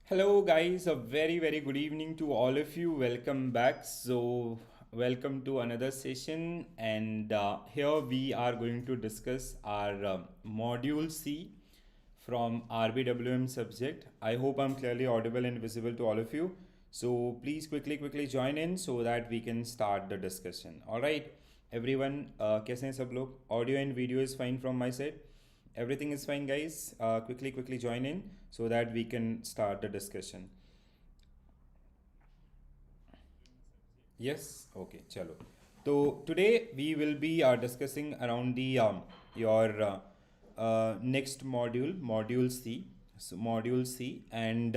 Hello guys, a very good evening to all of you. Welcome back. Welcome to another session, and here we are going to discuss our module C from RBWM subject. I hope I'm clearly audible and visible to all of you. So please quickly join in so that we can start the discussion. All right, everyone, कैसे हैं सब लोग? Audio and video is fine from my side. Everything is fine, guys. Quickly join in so that we can start the discussion. Yes, okay, chalo. So today we will be discussing around the your next module, module C. So module C, and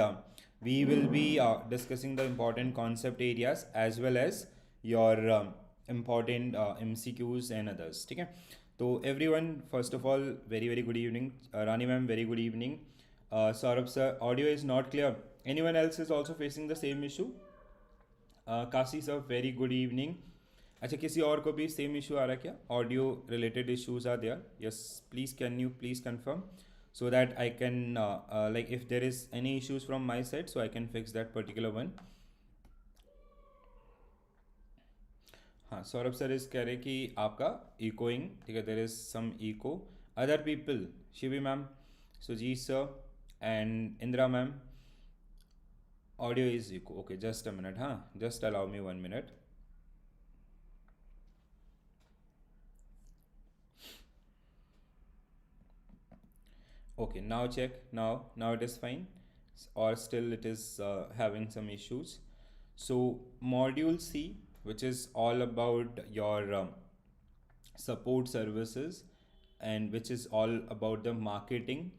we will be discussing the important concept areas as well as your important MCQs and others. Okay. So everyone, first of all, very good evening. Rani ma'am, very good evening. Saurabh sir, audio is not clear. Anyone else is also facing the same issue? Kashi sir very good evening. अच्छा, किसी और को भी same issue आ रहा है क्या? Audio related issues are there? Yes, please can you please confirm so that I can like if there is any issues from my side, so I can fix that particular one. हाँ, Saurabh sir इस कह रहे कि आपका echoing, ठीक है, there is some echo. Other people, Shivi ma'am, Sujeet sir and Indira ma'am, audio is echo. Okay, just a minute, huh? Just allow me 1 minute. Okay, now check. Now it is fine, or still it is having some issues. So module C, which is all about your support services, and which is all about the marketing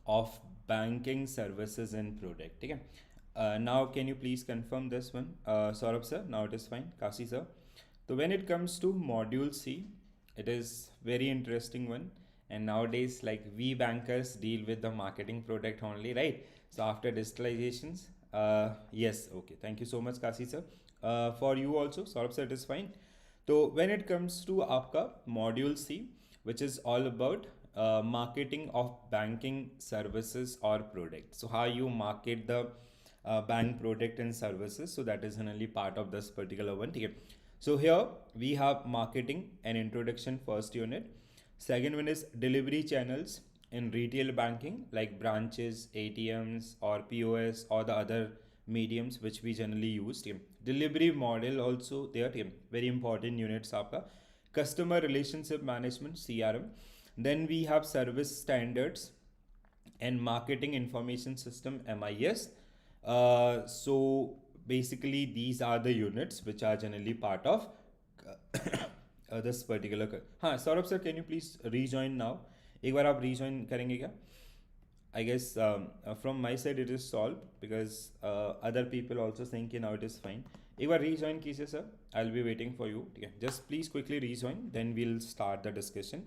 of banking services and product. Okay. Now can you please confirm this one, Saurabh sir? Now it is fine, Kasi sir. So when it comes to module C, it is very interesting one. And nowadays, like, we bankers deal with the marketing product only, right? So after digitalizations, yes, okay. Thank you so much, Kasi sir. For you also, Saurabh sir, it is fine. So when it comes to आपका module C, which is all about marketing of banking services or products. So how you market the bank product and services. So that is generally part of this particular one. Okay. So here we have marketing and introduction, first unit. Second one is delivery channels in retail banking, like branches, ATMs or POS or the other mediums which we generally use. Delivery model also there. Very important units. Aapka customer relationship management, CRM. Then we have service standards and marketing information system, MIS. So basically these are the units which are generally part of this particular. हाँ, Saurabh sir, can you please rejoin now? एक बार आप rejoin करेंगे क्या? I guess from my side it is solved, because other people also saying कि now it is fine. एक बार rejoin कीजिए sir. I'll be waiting for you. ठीक है, just please quickly rejoin, then we'll start the discussion.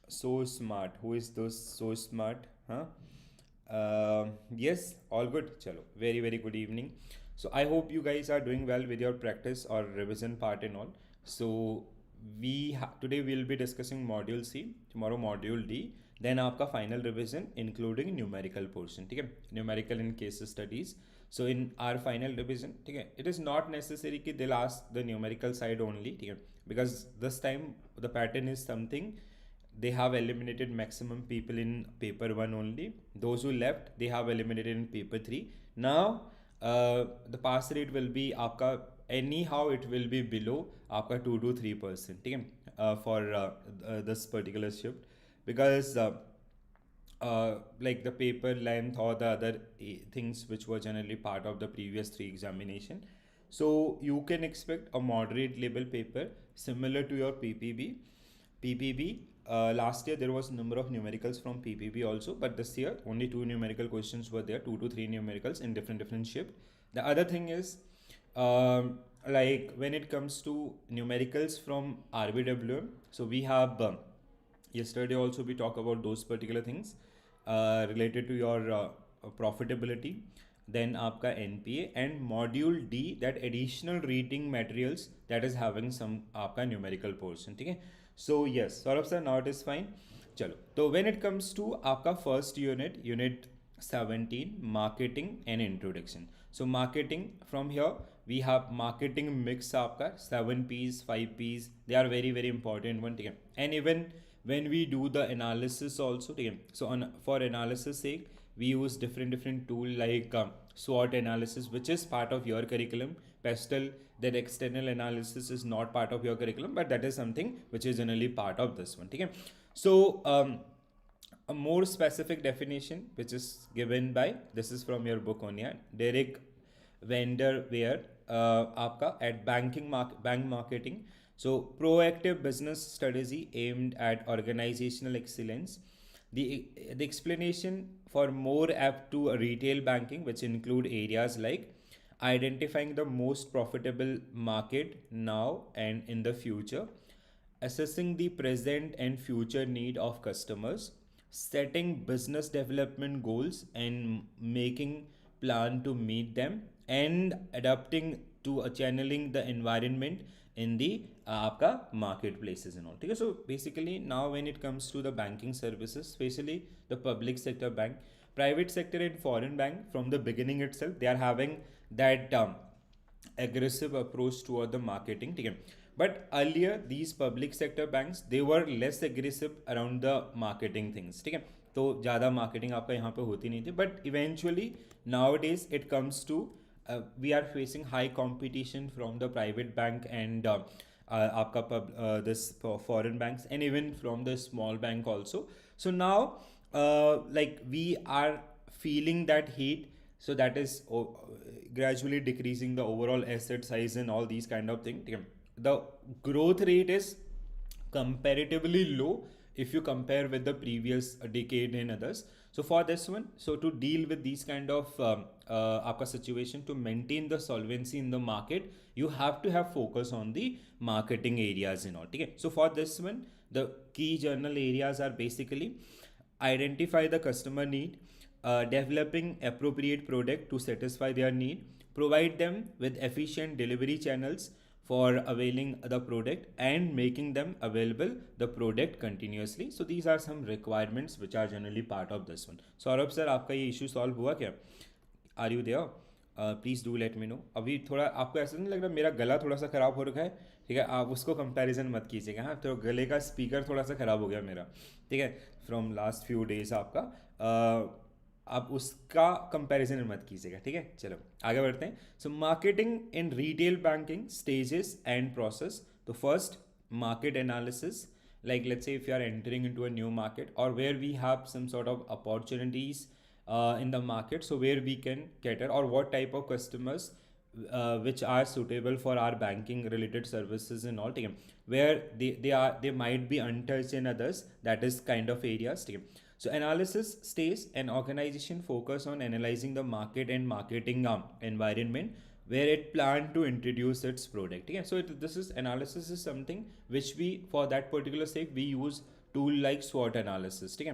So smart. Who is those so smart? Huh? Yes, all good. Chalo, very good evening. So I hope you guys are doing well with your practice or revision part and all. So today we'll be discussing module C, tomorrow module D, then आपका final revision including numerical portion. ठीक है, numerical and case studies. So in our final revision, ठीक है, it is not necessary कि they'll ask the numerical side only, ठीक है, because this time the pattern is something. They have eliminated maximum people in paper 1 only. Those who left, they have eliminated in paper 3. Now the pass rate will be आपका, anyhow it will be below आपका 2 to 3%, ठीक है, for this particular shift, because like the paper length or the other things which were generally part of the previous 3 examination. So you can expect a moderate level paper similar to your PPB. Last year there was number of numericals from PPB also, but this year only 2 numerical questions were there, 2 to 3 numericals in different shift. The other thing is, like when it comes to numericals from RBWM, so we have yesterday also we talk about those particular things related to your profitability, then आपका NPA, and module D, that additional reading materials that is having some आपका numerical portion. ठीक है, so yes, Saurabh sir, now it is fine. चलो, तो when it comes to आपका first unit 17, marketing and introduction. So marketing, from here we have marketing mix आपका 7 P's 5 P's, they are very very important one, ठीक है. And even when we do the analysis also, ठीक है, so on for analysis sake we use different tool like SWOT analysis, which is part of your curriculum. Pestle, that external analysis is not part of your curriculum, but that is something which is generally part of this one, ठीक है. So a more specific definition which is given by, this is from your book on, yeah, Derek Vanderweer, आपका at bank marketing. So proactive business strategy aimed at organizational excellence. The explanation for more apt to retail banking, which include areas like identifying the most profitable market now and in the future, assessing the present and future need of customers, setting business development goals and making plan to meet them, and adapting to channeling the environment in the आपका marketplaces and all, ठीक है. So basically now when it comes to the banking services, especially the public sector bank, private sector and foreign bank, from the beginning itself they are having that aggressive approach toward the marketing, ठीक है. But earlier these public sector banks, they were less aggressive around the marketing things, ठीक है. तो ज़्यादा marketing आपका यहाँ पे होती नहीं थी. But eventually nowadays it comes to we are facing high competition from the private bank and आपका this foreign banks, and even from the small bank also. So now like we are feeling that heat, so that is gradually decreasing the overall asset size and all these kind of things. The growth rate is comparatively low if you compare with the previous decade and others. So for this one, so to deal with these kind of आपका situation, to maintain the solvency in the market, you have to have focus on the marketing areas and all, okay. So for this one, the key journal areas are basically identify the customer need, developing appropriate product to satisfy their need, provide them with efficient delivery channels for availing the product, and making them available the product continuously. So these are some requirements which are generally part of this one. Saurabh sir, आपका ये issue solve हुआ क्या? Are you there? Please do let me know. अभी थोड़ा आपको ऐसा नहीं लग रहा मेरा गला थोड़ा सा ख़राब हो रखा है, ठीक है? आप उसको कंपैरिजन मत कीजिएगा, हाँ. तो गले का स्पीकर थोड़ा सा ख़राब हो गया मेरा, ठीक है, फ्रॉम लास्ट फ्यू डेज आपका. आप उसका कंपैरिजन मत कीजिएगा, ठीक है. चलो आगे बढ़ते हैं. So marketing in retail banking stages and process. तो first, market analysis, like let's say if you are entering into a new market, or where we have some sort of opportunities in the market, so where we can cater, or what type of customers which are suitable for our banking related services and all, where they might be untouched in others, that is kind of areas. So analysis stage, an organization focus on analyzing the market and marketing environment where it planned to introduce its product. Yeah, so this is analysis is something which we, for that particular sake, we use tool like SWOT analysis. Okay?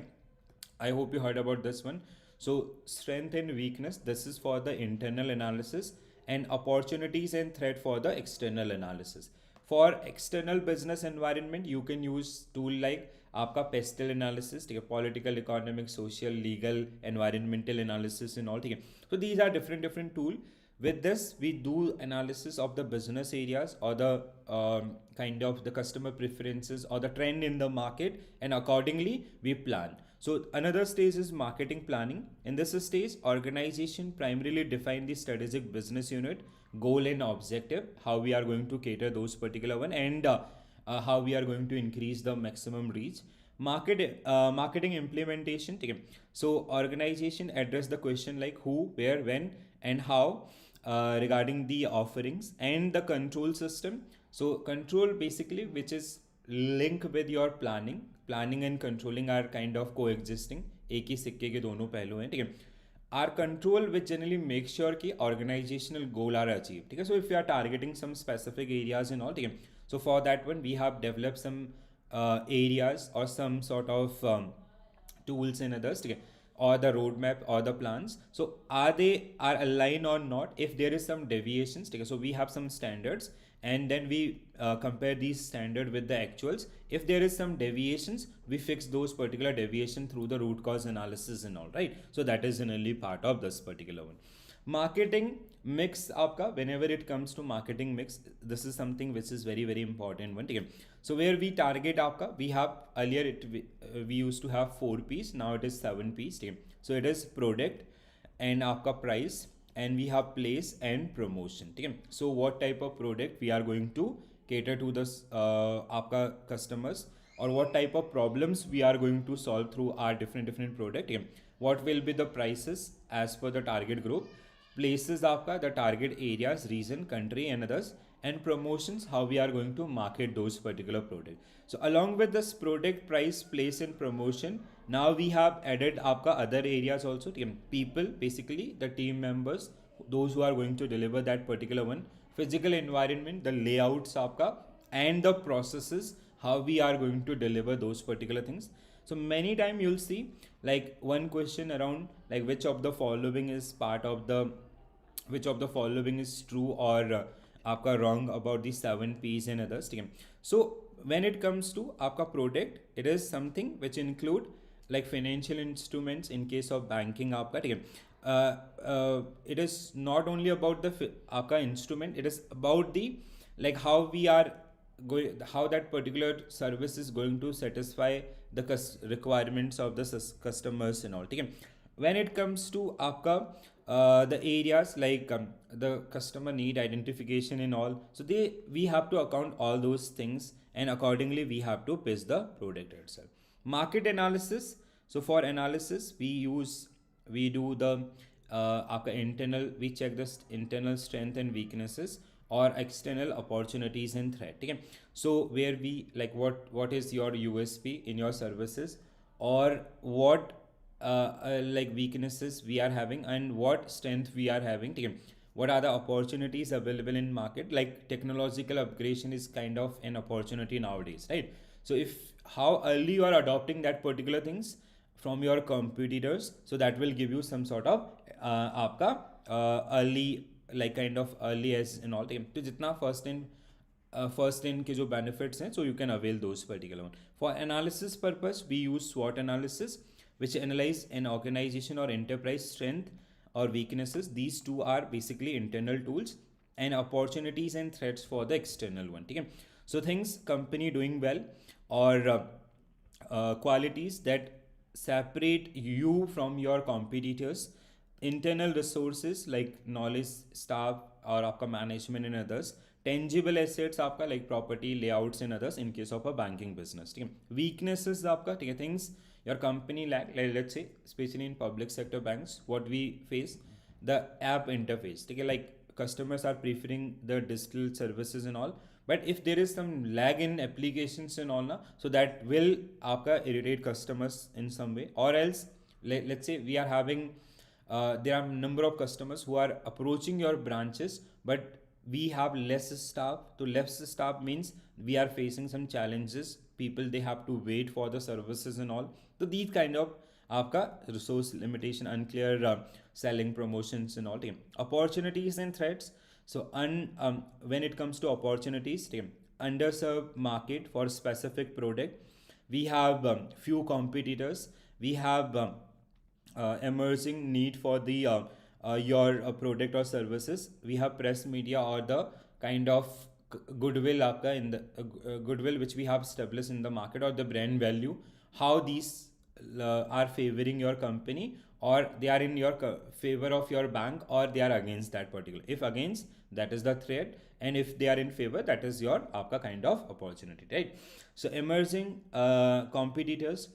I hope you heard about this one. So strength and weakness, this is for the internal analysis, and opportunities and threat for the external analysis. For external business environment, you can use tool like आपका pastel analysis, ठीक है, political, economic, social, legal, environmental analysis and all, ठीक है. So these are different tool. With this, we do analysis of the business areas, or the kind of the customer preferences or the trend in the market, and accordingly we plan. So another stage is marketing planning. In this stage, organization primarily define the strategic business unit, goal and objective, how we are going to cater those particular one, and how we are going to increase the maximum reach. Marketing implementation, okay. So organization address the question like who, where, when, and how regarding the offerings, and the control system. So control basically which is linked with your planning and controlling are kind of coexisting, एक ही सिक्के के दोनों पहलू हैं, ठीक है. Our control which generally make sure कि organizational goal are achieved, ठीक है. So if you are targeting some specific areas and all, ठीक है, so for that one we have developed some areas or some sort of tools and others, ठीक है, or the roadmap or the plans. So are aligned or not? If there is some deviations, okay, so we have some standards, and then we compare these standard with the actuals. If there is some deviations, we fix those particular deviation through the root cause analysis and all, right? So that is generally part of this particular one. Marketing mix आपका, whenever it comes to marketing mix, this is something which is very very important one, ठीक है? So where we target आपका, we have earlier we used to have 4 P's, now it is 7 P's, ठीक है? So it is product and आपका price, and we have place and promotion, ठीक है? So what type of product we are going to cater to this आपका customers, or what type of problems we are going to solve through our different product, ठीक है? What will be the prices as per the target group, places आपका, the target areas, region, country and others, and promotions, how we are going to market those particular product. So along with this product, price, place and promotion, now we have added आपका other areas also, people, basically the team members, those who are going to deliver that particular one, physical environment, the layouts आपका, and the processes, how we are going to deliver those particular things. So many time you'll see like one question around like which of the following is part of the, which of the following is true or आपका wrong about the 7 P's and others, ठीक है? So when it comes to आपका product, it is something which include like financial instruments in case of banking आपका, ठीक है? It is not only about the आपका instrument, it is about the like how we are going, how that particular service is going to satisfy the requirements of the customers and all, ठीक है? When it comes to आपका the areas like the customer need identification and all, so we have to account all those things, and accordingly we have to pitch the product itself. Market analysis, so for analysis we do the internal, we check the internal strength and weaknesses or external opportunities and threat, okay? So where we like what is your USP in your services, or what like weaknesses we are having and what strength we are having, okay? What are the opportunities available in market, like technological upgradation is kind of an opportunity nowadays, right? So if how early you are adopting that particular things from your competitors, so that will give you some sort of आपका early like kind of early as and all, तो जितना first in के जो benefits हैं, so you can avail those particular one. For analysis purpose, we use SWOT analysis, which analyze an organization or enterprise strength or weaknesses. These two are basically internal tools, and opportunities and threats for the external one, okay? So things company doing well, or qualities that separate you from your competitors, internal resources like knowledge, staff or आपका management and others, tangible assets आपका like property, layouts and others in case of a banking business, ठीक है? Weaknesses आपका, ठीक है, things your company lack, like let's say especially in public sector banks, what we face, the app interface, ठीक है? Like customers are preferring the digital services and all, but if there is some lag in applications and all na, so that will आपका irritate customers in some way, or else let's say we are having there are number of customers who are approaching your branches, but we have less staff. So less staff means we are facing some challenges, people they have to wait for the services and all. So these kind of आपका resource limitation, unclear selling promotions and all, opportunities and threats. So when it comes to opportunities, underserved market for specific product, we have few competitors, we have emerging need for the your product or services, we have press media or the kind of goodwill आपका in the goodwill which we have established in the market, or the brand value, how these are favoring your company, or they are in your favor of your bank, or they are against that particular. If against, that is the threat, and if they are in favor, that is your आपका kind of opportunity, right? So emerging competitors,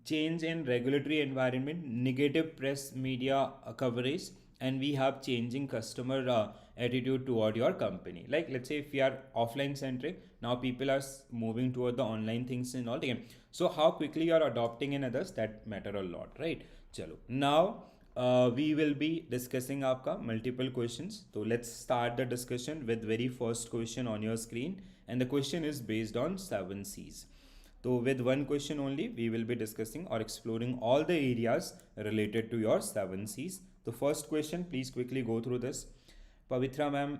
change in regulatory environment, negative press media coverage, and we have changing customer attitude toward your company. Like let's say if we are offline centric, now people are moving toward the online things and all, again. So how quickly you are adopting in others, that matter a lot, right? Chalo. Now we will be discussing आपका multiple questions. So let's start the discussion with very first question on your screen, and the question is based on 7 C's. So with one question only, we will be discussing or exploring all the areas related to your 7 C's. The first question, please quickly go through this. Pavitra ma'am,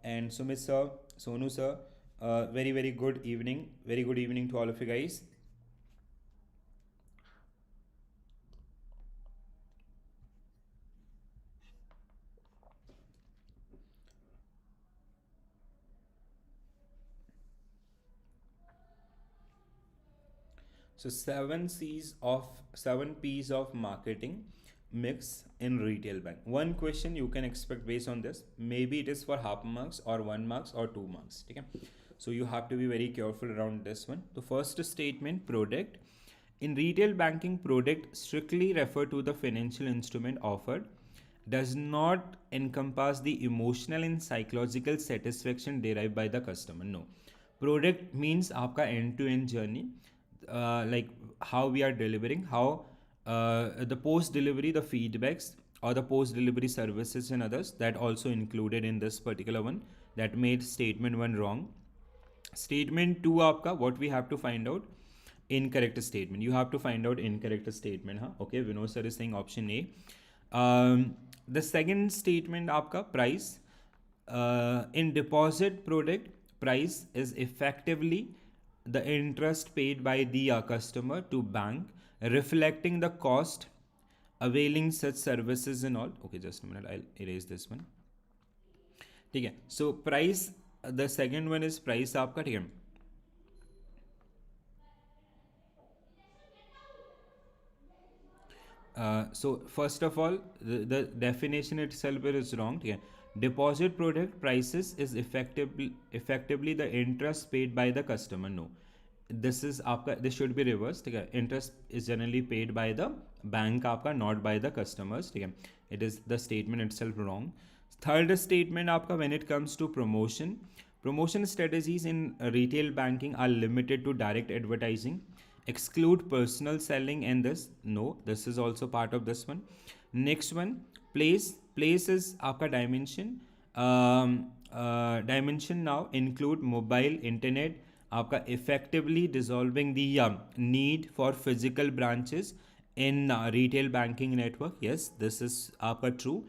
and Sumit sir, Sonu sir. Very good evening. Very good evening to all of you guys. So seven P's of marketing mix in retail bank. One question you can expect based on this. Maybe it is for half marks or 1 marks or 2 marks. Okay. So you have to be very careful around this one. The first statement, product. In retail banking, product strictly refer to the financial instrument offered, does not encompass the emotional and psychological satisfaction derived by the customer. No. Product means आपका end to end journey, like how we are delivering, how the post delivery, the feedbacks or the post delivery services and others, that also included in this particular one, that made statement 1 wrong. Statement 2 आपका, what we have to find out, incorrect statement. You have to find out incorrect statement. Huh? Okay, Vinod sir is saying option A. The second statement आपका, price. In deposit product, price is effectively the interest paid by the customer to bank, reflecting the cost availing such services and all. Okay, just a minute, I'll erase this one. ठीक है. So price, the second one is price आपका. ठीक है. So first of all, the definition itself is wrong. Yeah. Deposit product prices is effectively the interest paid by the customer. No, this is आपका, this should be reversed. ठीक है. Interest is generally paid by the bank आपका, not by the customers. ठीक है. It is the statement itself wrong. Third statement आपका, when it comes to promotion strategies in retail banking are limited to direct advertising, exclude personal selling, and this is also part of this one. Next one, place is आपका dimension. Dimension now include mobile internet आपका, effectively dissolving the need for physical branches in retail banking network. Yes, this is आपका true.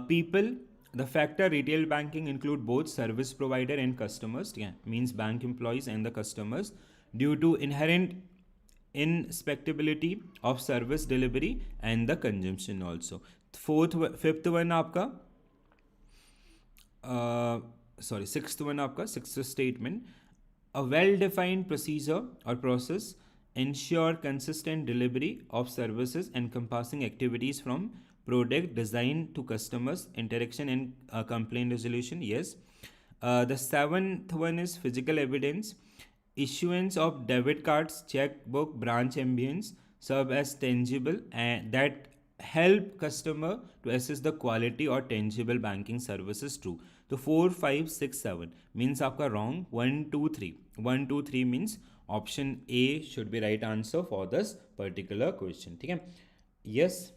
People, the factor retail banking include both service provider and customers. Yeah, means bank employees and the customers, due to inherent inspectability of service delivery and the consumption also. Fifth one आपका, sixth one आपका, sixth statement, a well-defined procedure or process ensure consistent delivery of services encompassing activities from product design to customers interaction and complaint resolution. Yes. The seventh one is physical evidence. Issuance of debit cards, checkbook, branch ambience serve as tangible and that help customer to assess the quality or tangible banking services too. So 4, 5, 6, 7 means आपका wrong. 1, 2, 3. 1, 2, 3 means option A should be right answer for this particular question. ठीक है. Yes.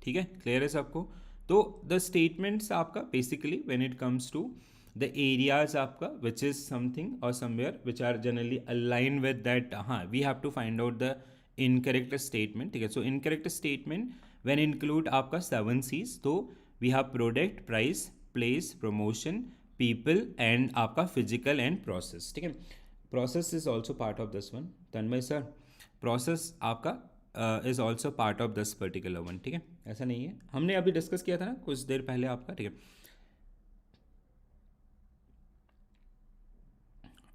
ठीक है, clear है सबको. तो the statements आपका basically when it comes to the areas आपका विच इज समथिंग और somewhere which are generally align with that. हाँ, we have to find out the incorrect statement. ठीक है. So incorrect statement when include आपका 7 C's. तो we have product, price, place, promotion, people and आपका physical and process. ठीक है. Process is also part of this one. Tanmay sir, process आपका is also part of this particular one. ठीक है, ऐसा नहीं है, हमने अभी डिस्कस किया था ना कुछ देर पहले आपका. ठीक है,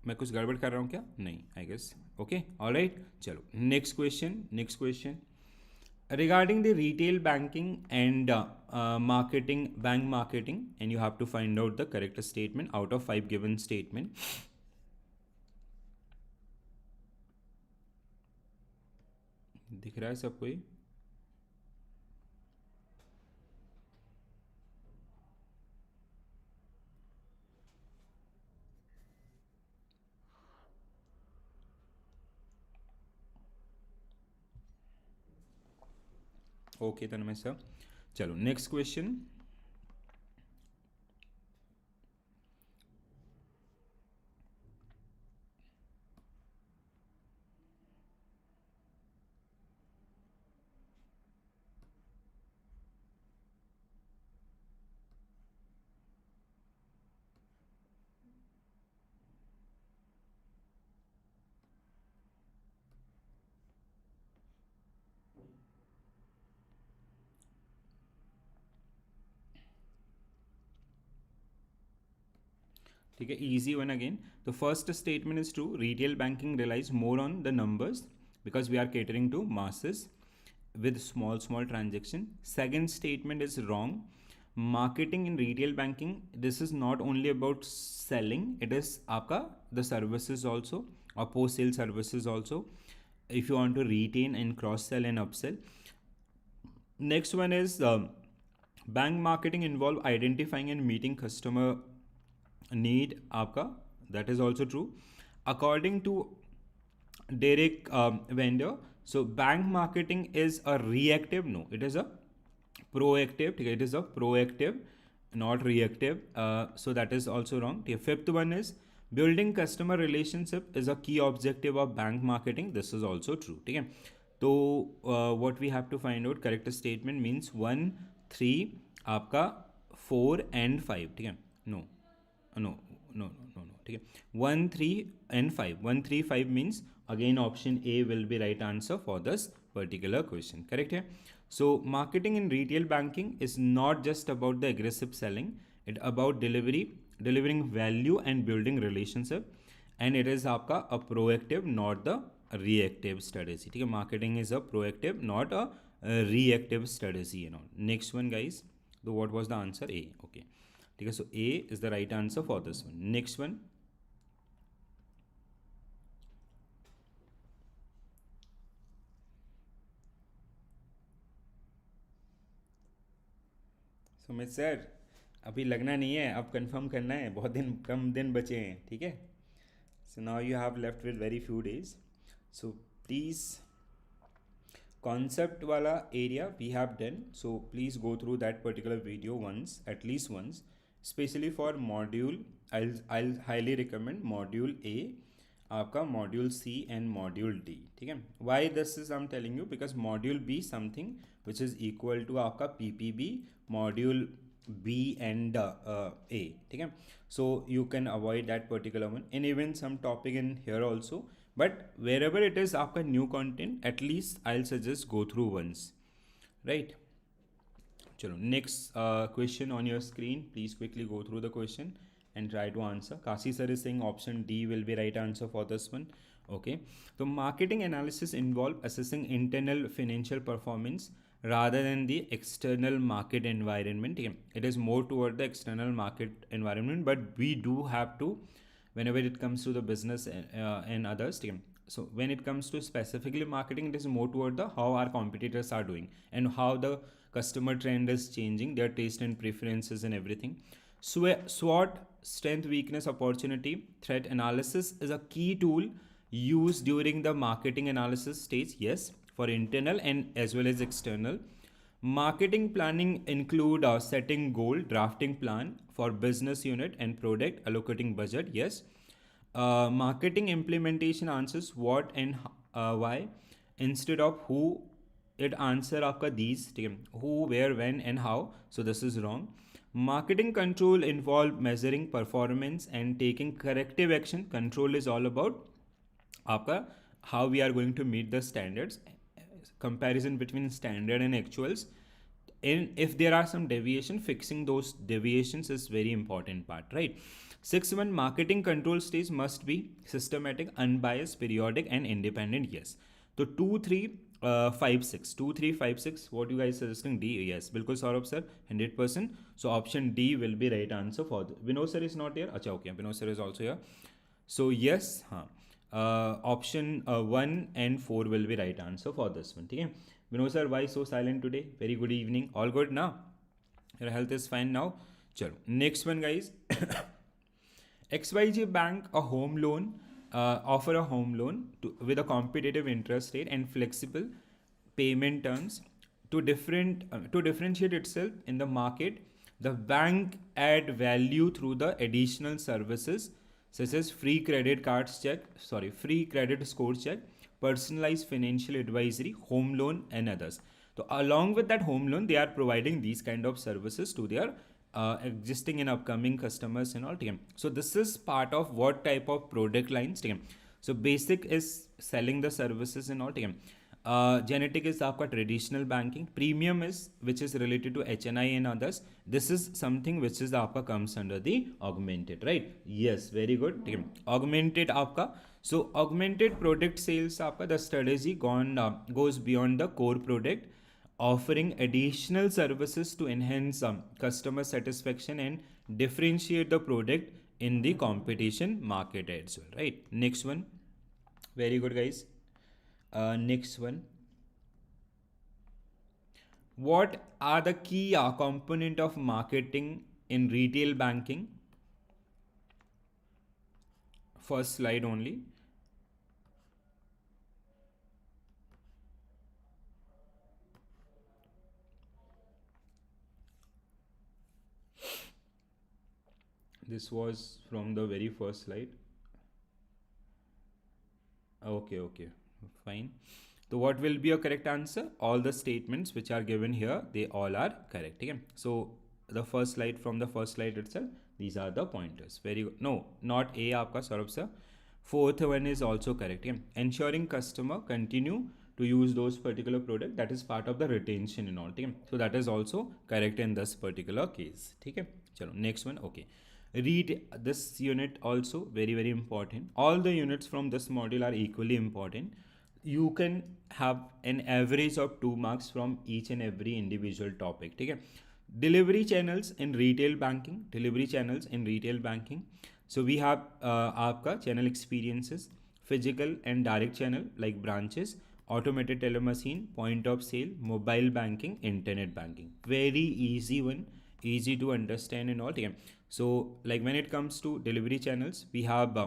मैं कुछ गड़बड़ कर रहा हूँ क्या? नहीं, आई गेस. Okay, alright. चलो next question regarding the retail banking and marketing, bank marketing, and you have to find out the correct statement out of 5 given statement. दिख रहा है सबको ये? ओके तन्मय सर. चलो नेक्स्ट क्वेश्चन. ठीक है, easy one again. The first statement is true. Retail banking relies more on the numbers because we are catering to masses with small transaction. Second statement is wrong. Marketing in retail banking, this is not only about selling, it is आपका the services also or post sale services also, if you want to retain and cross sell and upsell. Next one is bank marketing involve identifying and meeting customer need आपका, that is also true. According to Derek Vendor, so bank marketing is a reactive, no, it is a proactive, it is a proactive, not reactive, so that is also wrong. The fifth one is building customer relationship is a key objective of bank marketing, this is also true. Okay, so what we have to find out, correct statement means 1, 3 आपका 4 and 5. ठीक है, no, ठीक है, 1, 3 and 5. 1, 3, 5 means again option A will be right answer for this particular question. Correct है. So marketing in retail banking is not just about the aggressive selling, it about delivering value and building relationship, and it is आपका a proactive, not the reactive strategy. ठीक है, marketing is a proactive, not a reactive strategy. Next one guys, so what was the answer? A. Okay, ठीक है, so A is the right answer for this one. Next one, Sumit sir अभी लगना नहीं है, अब confirm करना है, बहुत दिन कम दिन बचे हैं. ठीक है, so now you have left with very few days, so please concept wala area we have done, so please go through that particular video once, at least once, especially for module. I'll highly recommend module A, आपका module C and module D. ठीक है, why this is I'm telling you, because module B something which is equal to आपका PPB module B and A. ठीक है, so you can avoid that particular one, and even some topic in here also, but wherever it is आपका new content, at least I'll suggest go through once, right? चलो, next question on your screen, please quickly go through the question and try to answer. Kasi sir is saying option D will be right answer for this one. Okay, so marketing analysis involve assessing internal financial performance rather than the external market environment. It is more toward the external market environment, but we do have to, whenever it comes to the business and others. So when it comes to specifically marketing, it is more toward the how our competitors are doing and how the customer trend is changing, their taste and preferences and everything. SWOT, strength, weakness, opportunity, threat analysis is a key tool used during the marketing analysis stage. Yes, for internal and as well as external. Marketing planning include setting goal, drafting plan for business unit and product, allocating budget. Yes. Marketing implementation answers what and why instead of who. It answer आपका these, who, where, when and how. So this is wrong. Marketing control involve measuring performance and taking corrective action. Control is all about आपका how we are going to meet the standards, comparison between standard and actuals, and if there are some deviation, fixing those deviations is very important part, right? 6.1 marketing control stage must be systematic, unbiased, periodic and independent. Yes, so 2, 3, 5, 6, 2, 3, 5, 6, what you guys suggesting? D. Yes, bilkul Saurabh sir, 100%. So option D will be right answer for the Vinod sir is not here. Acha, okay, Vinod sir is also here. So yes, option 1 and 4 will be right answer for this one. Okay, Vinod sir, why so silent today? Very good evening. All good now? Your health is fine now? Chalo. Next one guys. XYZ Bank a home loan, offer a home loan with a competitive interest rate and flexible payment terms. To differentiate itself in the market, the bank add value through the additional services such as free credit score check, personalized financial advisory, home loan and others. So along with that home loan, they are providing these kind of services to their existing and upcoming customers and all. So this is part of what type of product lines. So basic is selling the services and all. Genetic is आपका traditional banking. Premium is which is related to HNI and others. This is something which is आपका comes under the augmented, right? Yes, very good. ठीक है. Augmented आपका, so augmented product sales आपका, the strategy goes beyond the core product, offering additional services to enhance customer satisfaction and differentiate the product in the competition market as well, right? Next one. Very good, guys. Next one. What are the key component of marketing in retail banking? First slide only. This was from the very first slide. Okay, fine. So what will be your correct answer? All the statements which are given here, they all are correct. Okay? So the first slide, from the first slide itself, these are the pointers. Very good. No, not A aapka, Saurabh sir. Fourth one is also correct. Okay? Ensuring customer continue to use those particular product, that is part of the retention and all. Okay? So that is also correct in this particular case. Okay? Chalo, next one. Okay. Read this unit also very important. All the units from this module are equally important. You can have an average of 2 marks from each and every individual topic. Okay? Delivery channels in retail banking. So we have aapka channel experiences, physical and direct channel like branches, automated telemachine, point of sale, mobile banking, internet banking. Very easy one, easy to understand and all. Okay? So like when it comes to delivery channels, we have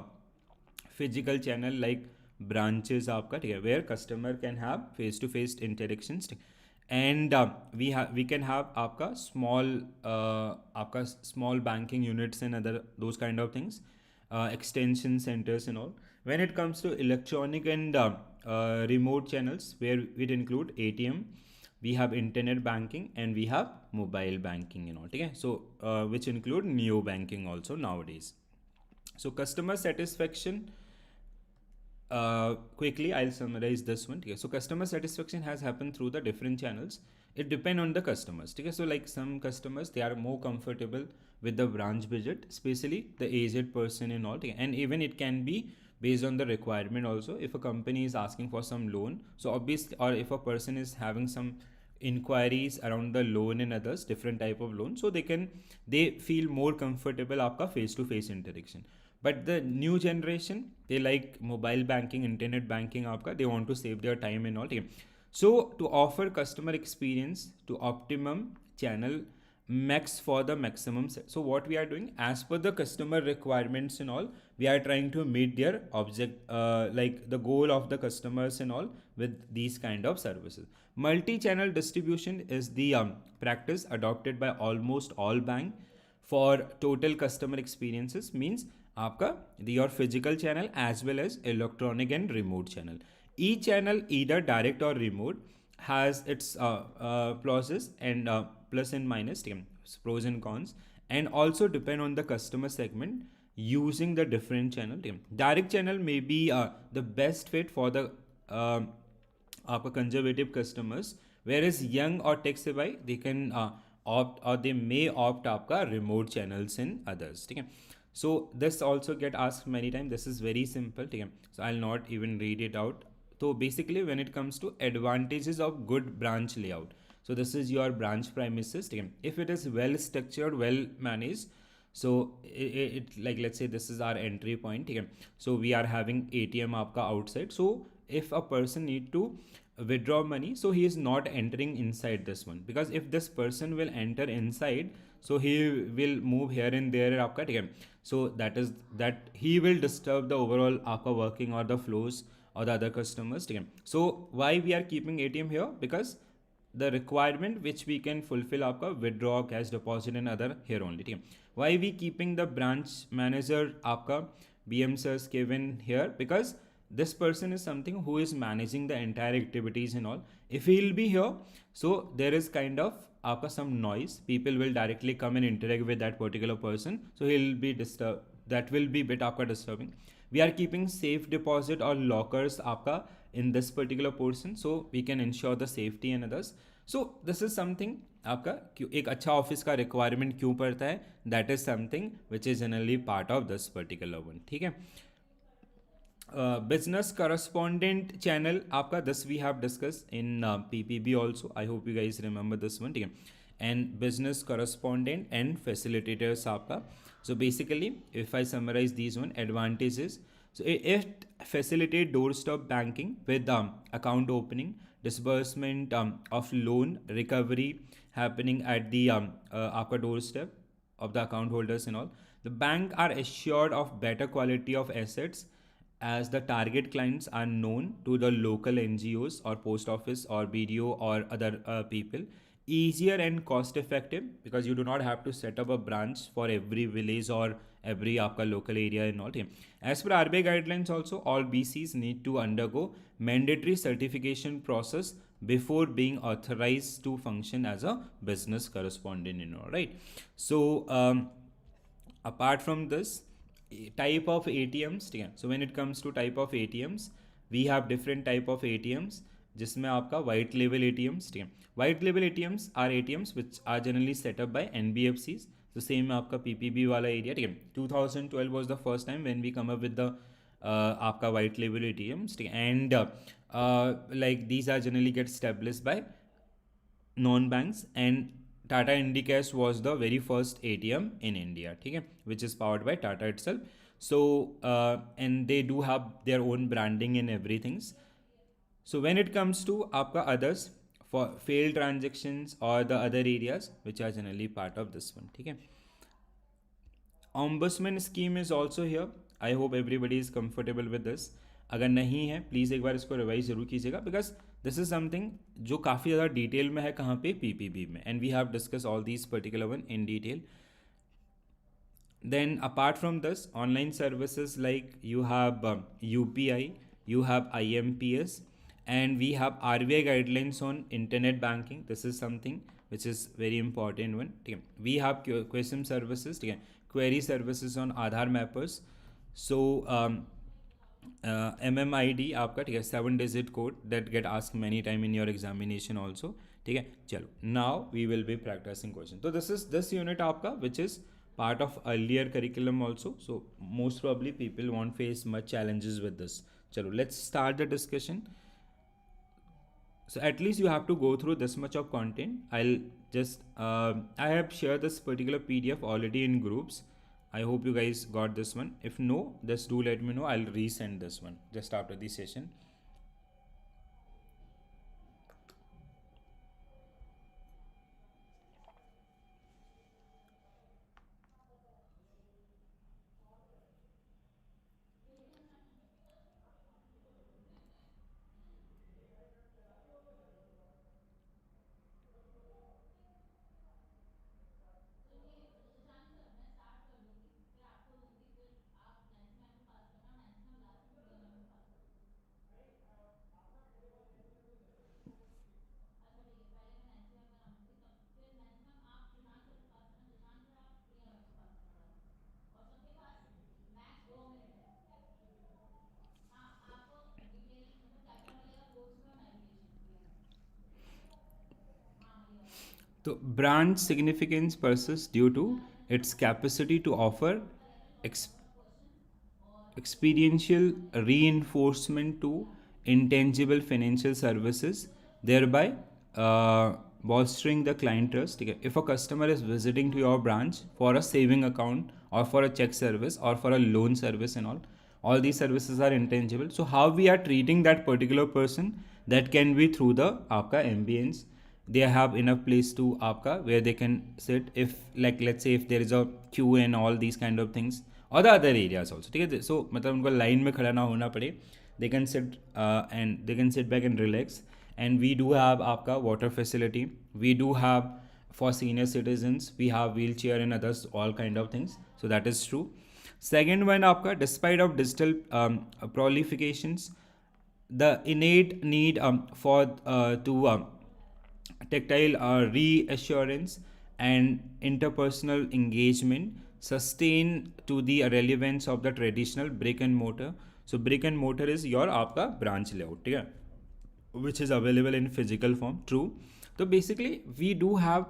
physical channel like branches aapka, where customer can have face-to-face interactions, and we can have aapka small banking units and other those kind of things, extension centers and all. When it comes to electronic and remote channels, where it include ATM, we have internet banking, and we have mobile banking and all. Okay? So which include neo banking also nowadays. So customer satisfaction, quickly I'll summarize this one. Okay? So customer satisfaction has happened through the different channels. It depends on the customers. Okay? So like some customers, they are more comfortable with the branch visit, especially the aged person and all. Okay? And even it can be based on the requirement also. If a company is asking for some loan, so obviously, or if a person is having some inquiries around the loan and others, different type of loan, so they feel more comfortable aapka face-to-face interaction. But the new generation, they like mobile banking, internet banking aapka, they want to save their time and all. So to offer customer experience to optimum channel max for the maximum so what we are doing, as per the customer requirements and all, we are trying to meet their object, like the goal of the customers and all, with these kind of services. Multi-channel distribution is the practice adopted by almost all bank for total customer experiences. Means aapka your physical channel as well as electronic and remote channel. Each channel, either direct or remote, has its pluses and plus and minus, pros and cons, and also depend on the customer segment using the different channel. Direct channel may be the best fit for the conservative customers, whereas young or tech savvy, they can opt, or they may opt aapka remote channels in others. Okay? So this also get asked many times. This is very simple. Okay? So I'll not even read it out. So basically, when it comes to advantages of good branch layout, so this is your branch premises. If it is well structured, well managed, so it like, let's say this is our entry point. So we are having ATM aapka outside. So if a person need to withdraw money, so he is not entering inside this one, because if this person will enter inside, so he will move here and there aapka. So that he will disturb the overall aapka working or the flows or the other customers. So why we are keeping ATM here? Because the requirement which we can fulfill aapka withdraw, cash deposit and other here only. Why we keeping the branch manager aapka BM sirs given here? Because this person is something who is managing the entire activities and all. If he will be here, so there is kind of aapka some noise. People will directly come and interact with that particular person. So he'll be that will be bit आपका disturbing. We are keeping safe deposit or lockers आपका in this particular portion, so we can ensure the safety and others. So this is something आपका एक अच्छा office का requirement क्यों पड़ता है, that is something which is generally part of this particular one. ठीक है. Business correspondent channel आपका this we have discussed in PPB also. I hope you guys remember this one. ठीक है. And business correspondent and facilitators आपका. So basically, if I summarize these one advantages, so it facilitate doorstep banking with account opening, disbursement of loan, recovery happening at the आपका doorstep of the account holders and all. The bank are assured of better quality of assets as the target clients are known to the local NGOs or post office or BDO or other people. Easier and cost effective because you do not have to set up a branch for every village or every आपका local area and all. As per RBI guidelines also, all BCs need to undergo mandatory certification process before being authorized to function as a business correspondent, you know, right? So apart from this, type of ATMs, ठीक है. So when it comes to type of ATMs, we have different type of ATMs जिसमें आपका white label ATMs, ठीक है. White label ATMs are ATMs which are generally set up by NBFCs. So same आपका PPB वाला area, ठीक है. 2012 was the first time when we come up with the आपका white label ATMs, ठीक है. And like these are generally get established by non-banks, and Tata IndiCash was the very first ATM in India, ठीक है, which is powered by Tata itself. So and they do have their own branding and everything. So when it comes to आपका others for failed transactions or the other areas which are generally part of this one, ठीक है. Ombudsman scheme is also here. I hope everybody is comfortable with this. अगर नहीं है please एक बार इसको revise जरूर कीजिएगा बिकॉज दिस इज समथिंग जो काफ़ी ज़्यादा डिटेल में है कहाँ पे PPB में, and we have discuss all these particular one in detail. Then apart from this, online services like you have UPI, you have IMPS, and we have RBI guidelines on internet banking. This is something which is very important one. We have question services, query services on Aadhaar mappers. So MMID आपका, ठीक है, 7-digit code that get asked many time in your examination also. ठीक है. चलो, now we will be practicing question. So this unit आपका which is part of earlier curriculum also. So most probably people won't face much challenges with this. Chalo, let's start the discussion. So at least you have to go through this much of content. I'll just I have shared this particular PDF already in groups. I hope you guys got this one. If no, just do let me know. I'll resend this one just after the session. So brand significance persists due to its capacity to offer experiential reinforcement to intangible financial services, thereby bolstering the client trust. If a customer is visiting to your branch for a saving account or for a check service or for a loan service and all these services are intangible. So how we are treating that particular person, that can be through the आपका ambience. They have enough place to आपका where they can sit. If like let's say if there is a queue and all these kind of things or the other areas also, ठीक है. So मतलब उनको line में खड़ा ना होना पड़े. They can sit and they can sit back and relax. And we do have आपका water facility. We do have for senior citizens. We have wheelchair and others, all kind of things. So that is true. Second one आपका, despite of digital prolifications, the innate need for to tactile reassurance and interpersonal engagement sustain to the relevance of the traditional brick and mortar. So brick and mortar is your आपका branch layout, ठीक है, which is available in physical form. True. So basically we do have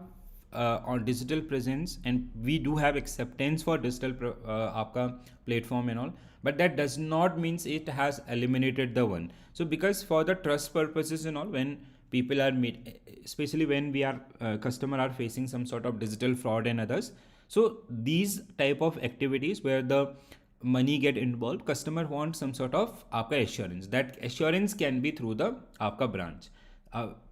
on digital presence, and we do have acceptance for digital आपका platform and all, but that does not means it has eliminated the one. So because for the trust purposes and all, when people are especially when we are customer are facing some sort of digital fraud and others, so these type of activities where the money get involved, customer wants some sort of आपका assurance. That assurance can be through the आपका branch.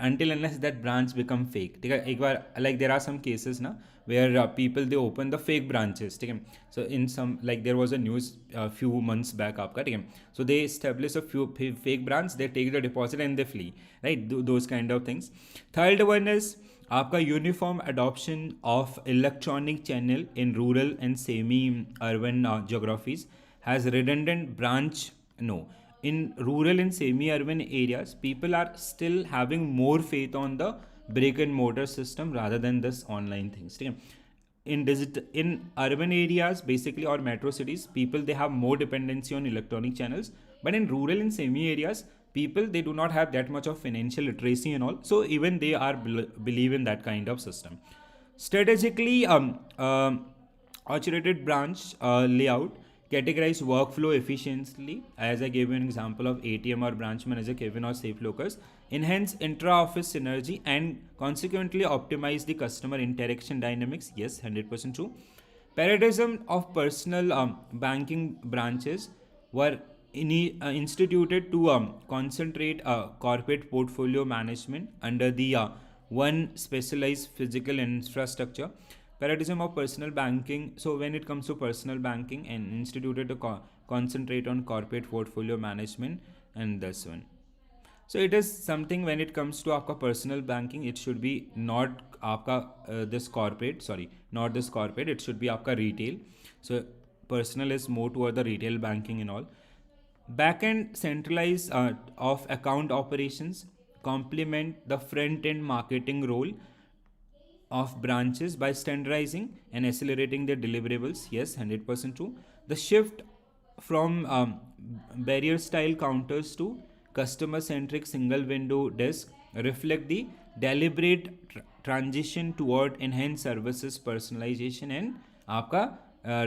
Until unless that branch become fake, ठीक है. एक बार like there are some cases ना where people they open the fake branches, ठीक है. So in some like there was a news few months back आपका, ठीक है. So they establish a few fake branch, they take the deposit and they flee, right? Those kind of things. Third one is आपका uniform adoption of electronic channel in rural and semi-urban geographies has redundant branch. No, in rural and semi-urban areas, people are still having more faith on the brick and mortar system rather than this online things. In urban areas, basically, or metro cities, people they have more dependency on electronic channels. But in rural and semi areas, people they do not have that much of financial literacy and all. So even they are believe in that kind of system. Strategically, orchestrated branch layout categorize workflow efficiently, as I gave you an example of ATM or branch manager, Kevin or Safe Locus, enhance intra-office synergy and consequently optimize the customer interaction dynamics. Yes, 100% true. Paradigm of personal banking branches were instituted to concentrate corporate portfolio management under the one specialized physical infrastructure. Paradigm of personal banking. So when it comes to personal banking and instituted to concentrate on corporate portfolio management, and this one. So it is something when it comes to आपका personal banking, it should be not आपका this corporate, sorry, not this corporate, it should be आपका retail. So personal is more toward the retail banking and all. Backend centralized of account operations complement the front end marketing role of branches by standardizing and accelerating their deliverables. Yes, 100% true. The shift from barrier style counters to customer centric single window desk reflect the deliberate transition toward enhanced services, personalization and आपका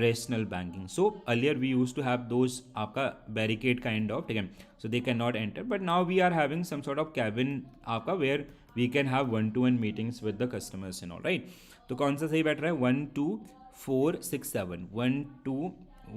rational banking. So earlier we used to have those आपका barricade kind of, ठीक है, so they cannot enter, but now we are having some sort of cabin आपका where we can have one-to-one meetings with the customers and all, right? तो कौन सा सही बैठ रहा है? 1 2 4 6 7 1 2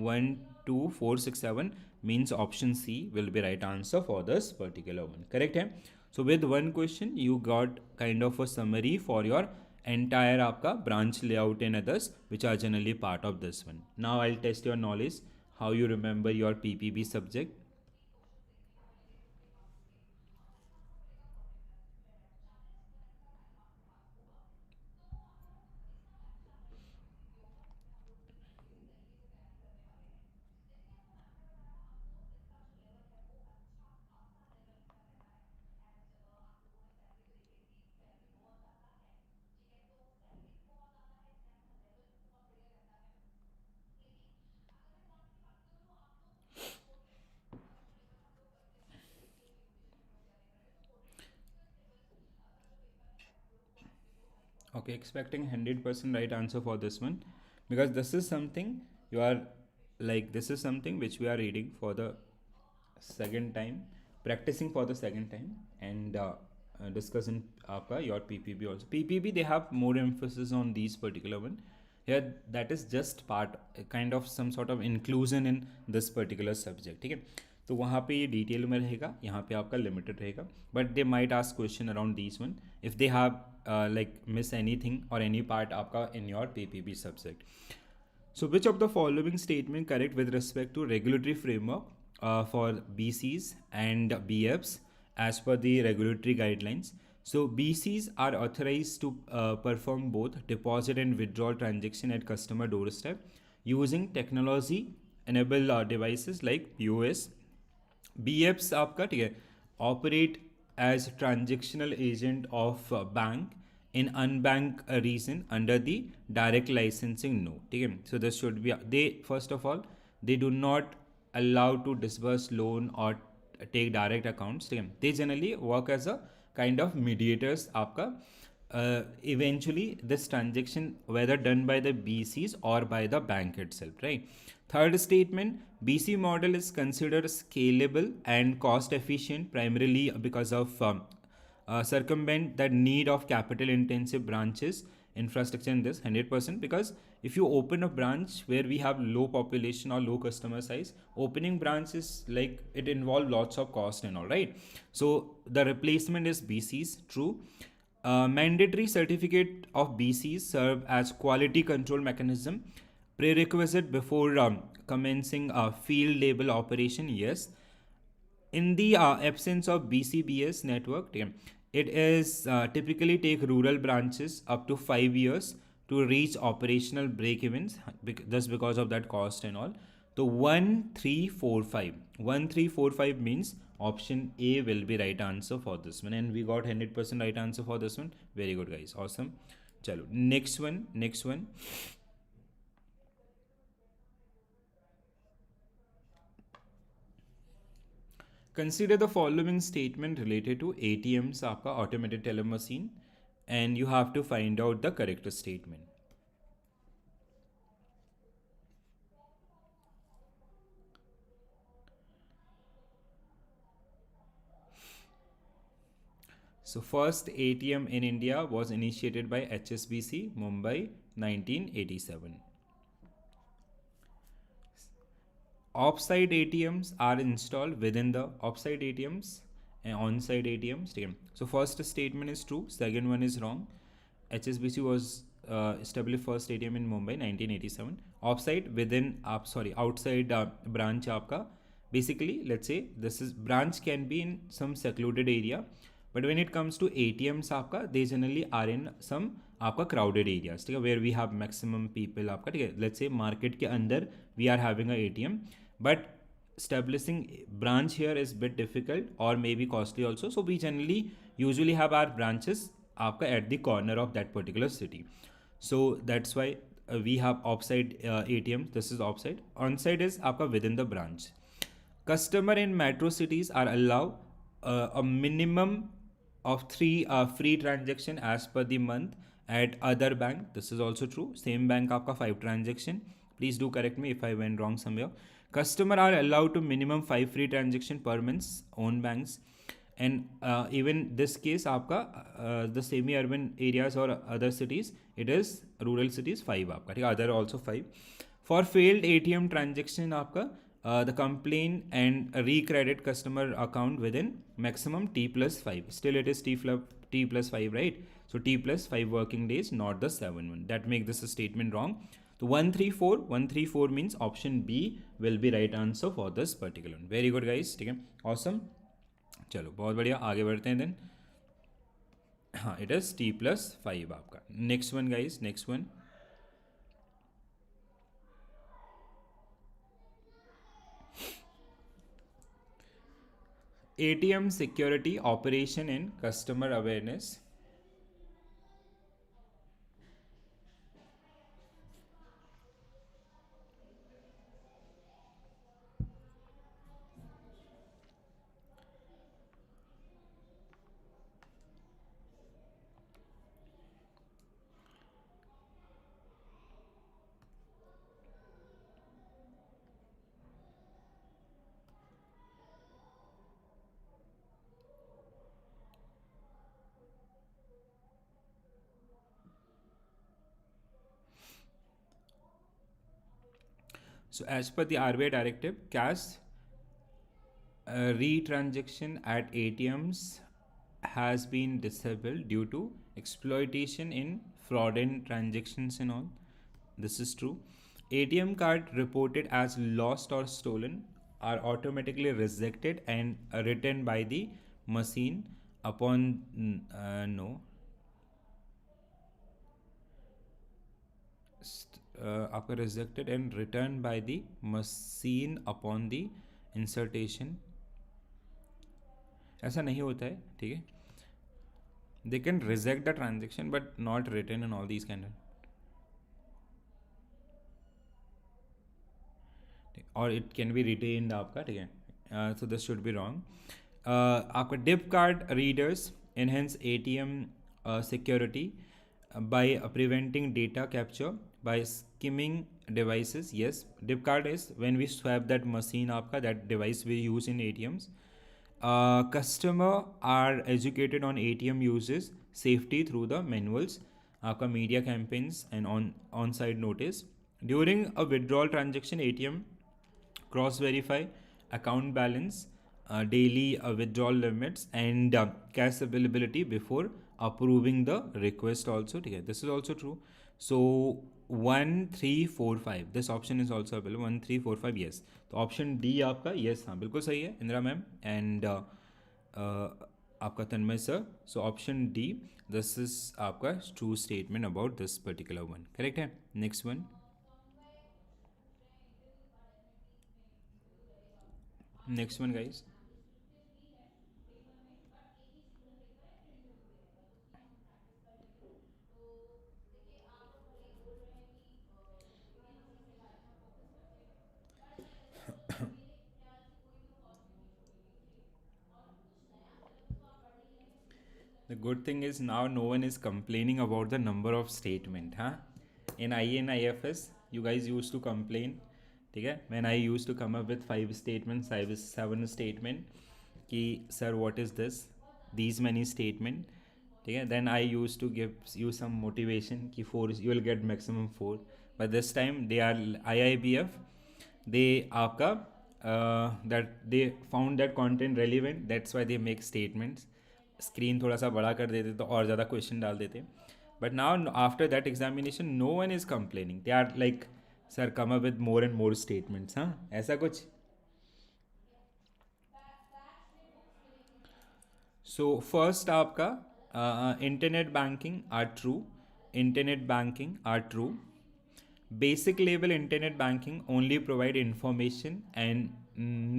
1 2 4 6 7 means option C will be right answer for this particular one. Correct है? So with one question you got kind of a summary for your entire आपका branch layout and others which are generally part of this one. Now I'll test your knowledge, how you remember your PPB subject. Okay, expecting 100% right answer for this one, because this is something you are like, this is something which we are reading for the second time, practicing for the second time, and discussing your PPB also. PPB they have more emphasis on these particular one. Here that is just part kind of some sort of inclusion in this particular subject, ठीक है. तो वहाँ पे ये detail में रहेगा, यहाँ पे आपका लिमिटेड रहेगा, but they might ask question around this one if they have like miss anything or any part आपका in your PPB subject. So which of the following statement correct with respect to regulatory framework for BCs and BFs as per the regulatory guidelines? So BCs are authorized to perform both deposit and withdrawal transaction at customer doorstep using technology enabled devices like POS. BFs आपका ठीक है operate as transactional agent of bank in unbanked region under the direct licensing no. ठीक है, so this should be, they first of all they do not allow to disburse loan or take direct accounts. ठीक है, they generally work as a kind of mediators आपका. Eventually this transaction whether done by the BCs or by the bank itself, right? Third statement, BC model is considered scalable and cost efficient primarily because of circumvent that need of capital intensive branches infrastructure in this 100%, because if you open a branch where we have low population or low customer size, opening branch is like it involves lots of cost and all, right? So the replacement is BCs, true. Mandatory certificate of BCs serve as quality control mechanism prerequisite before commencing a field label operation, yes. In the absence of BCBS network, it is typically take rural branches up to 5 years to reach operational break evens just because of that cost and all. So 1345 means option A will be right answer for this one, and we got 100% right answer for this one. Very good guys, awesome. Chalo, next one. Consider the following statement related to ATMs, आपका automated teller machine, and you have to find out the correct statement. So first ATM in India was initiated by HSBC, Mumbai, 1987. Offsite ATMs are installed within the offsite ATMs and on-site ATMs. So first statement is true, second one is wrong. HSBC was established first ATM in Mumbai 1987. Offsite within outside branch आपका, basically let's say this is branch can be in some secluded area, but when it comes to ATMs आपका, they generally are in some आपका crowded areas, ठीक है, where we have maximum people आपका, ठीक है. Let's say market के अंदर we are having a ATM, but establishing branch here is bit difficult or maybe costly also, so we generally usually have our branches आपका at the corner of that particular city. So that's why we have offsite ATMs. This is offsite. On-site is आपका within the branch. Customer in metro cities are allowed a minimum of 3 free transaction as per the month at other bank. This is also true. Same bank आपका 5 transaction. Please do correct me if I went wrong somewhere. Customer are allowed to minimum 5 free transaction per month own banks. And even this case आपका the semi urban areas or other cities, it is rural cities 5 आपका, ठीक है, other also 5. For failed ATM transaction आपका the complaint and recredit customer account within maximum T plus 5. Still it is T plus 5, right? So T plus 5 working days, not the 7 one. That make this a statement wrong. So 134 means option B will be right answer for this particular one. Very good guys, ठीक है, awesome. चलो बहुत बढ़िया, आगे बढ़ते हैं then. हाँ, it is T+5 आपका. Next one guys, next one. ATM security operation and customer awareness. So as per the RBI directive, cash retransaction at ATMs has been disabled due to exploitation in fraudulent transactions and all. This is true. ATM card reported as lost or stolen are automatically rejected and returned by the machine upon no. आपका rejected and returned by the machine upon the insertion. ऐसा नहीं होता है, ठीक है. They can reject the transaction but not return and all these kind of, or it can be retained आपका, ठीक है. So this should be wrong. आपका dip card readers enhance ATM security by preventing data capture by skimming devices. Yes, dip card is when we swap that machine आपका, that device we use in ATMs. Customer are educated on ATM uses safety through the manuals, आपका media campaigns and on-site notice. During a withdrawal transaction, ATM cross verify account balance, daily withdrawal limits and cash availability before approving the request also. Okay, this is also true. So 1 3 4 5, this option is also available. 1 3 4 5, yes. तो option D आपका yes, हाँ बिल्कुल सही है Indira ma'am and आपका Tanmay sir. So option D, this is आपका true statement about this particular one. Correct है. Next one. Next one guys. The good thing is now no one is complaining about the number of statement, huh? In IE and IFS, you guys used to complain, ठीक है? When I used to come up with 5 statements, 7 statement, कि sir what is this? These many statement, ठीक है? Then I used to give you some motivation कि 4 you will get maximum 4. But this time they are IIBF, they आपका that they found that content relevant, that's why they make statements. Screen थोड़ा सा बड़ा कर देते तो और ज़्यादा क्वेश्चन डाल देते. But now after that examination no one is complaining, they are like sir come up with more and more statements. हाँ ऐसा कुछ. सो फर्स्ट आपका internet banking are true. Internet banking are true. Basic level internet banking only provide information and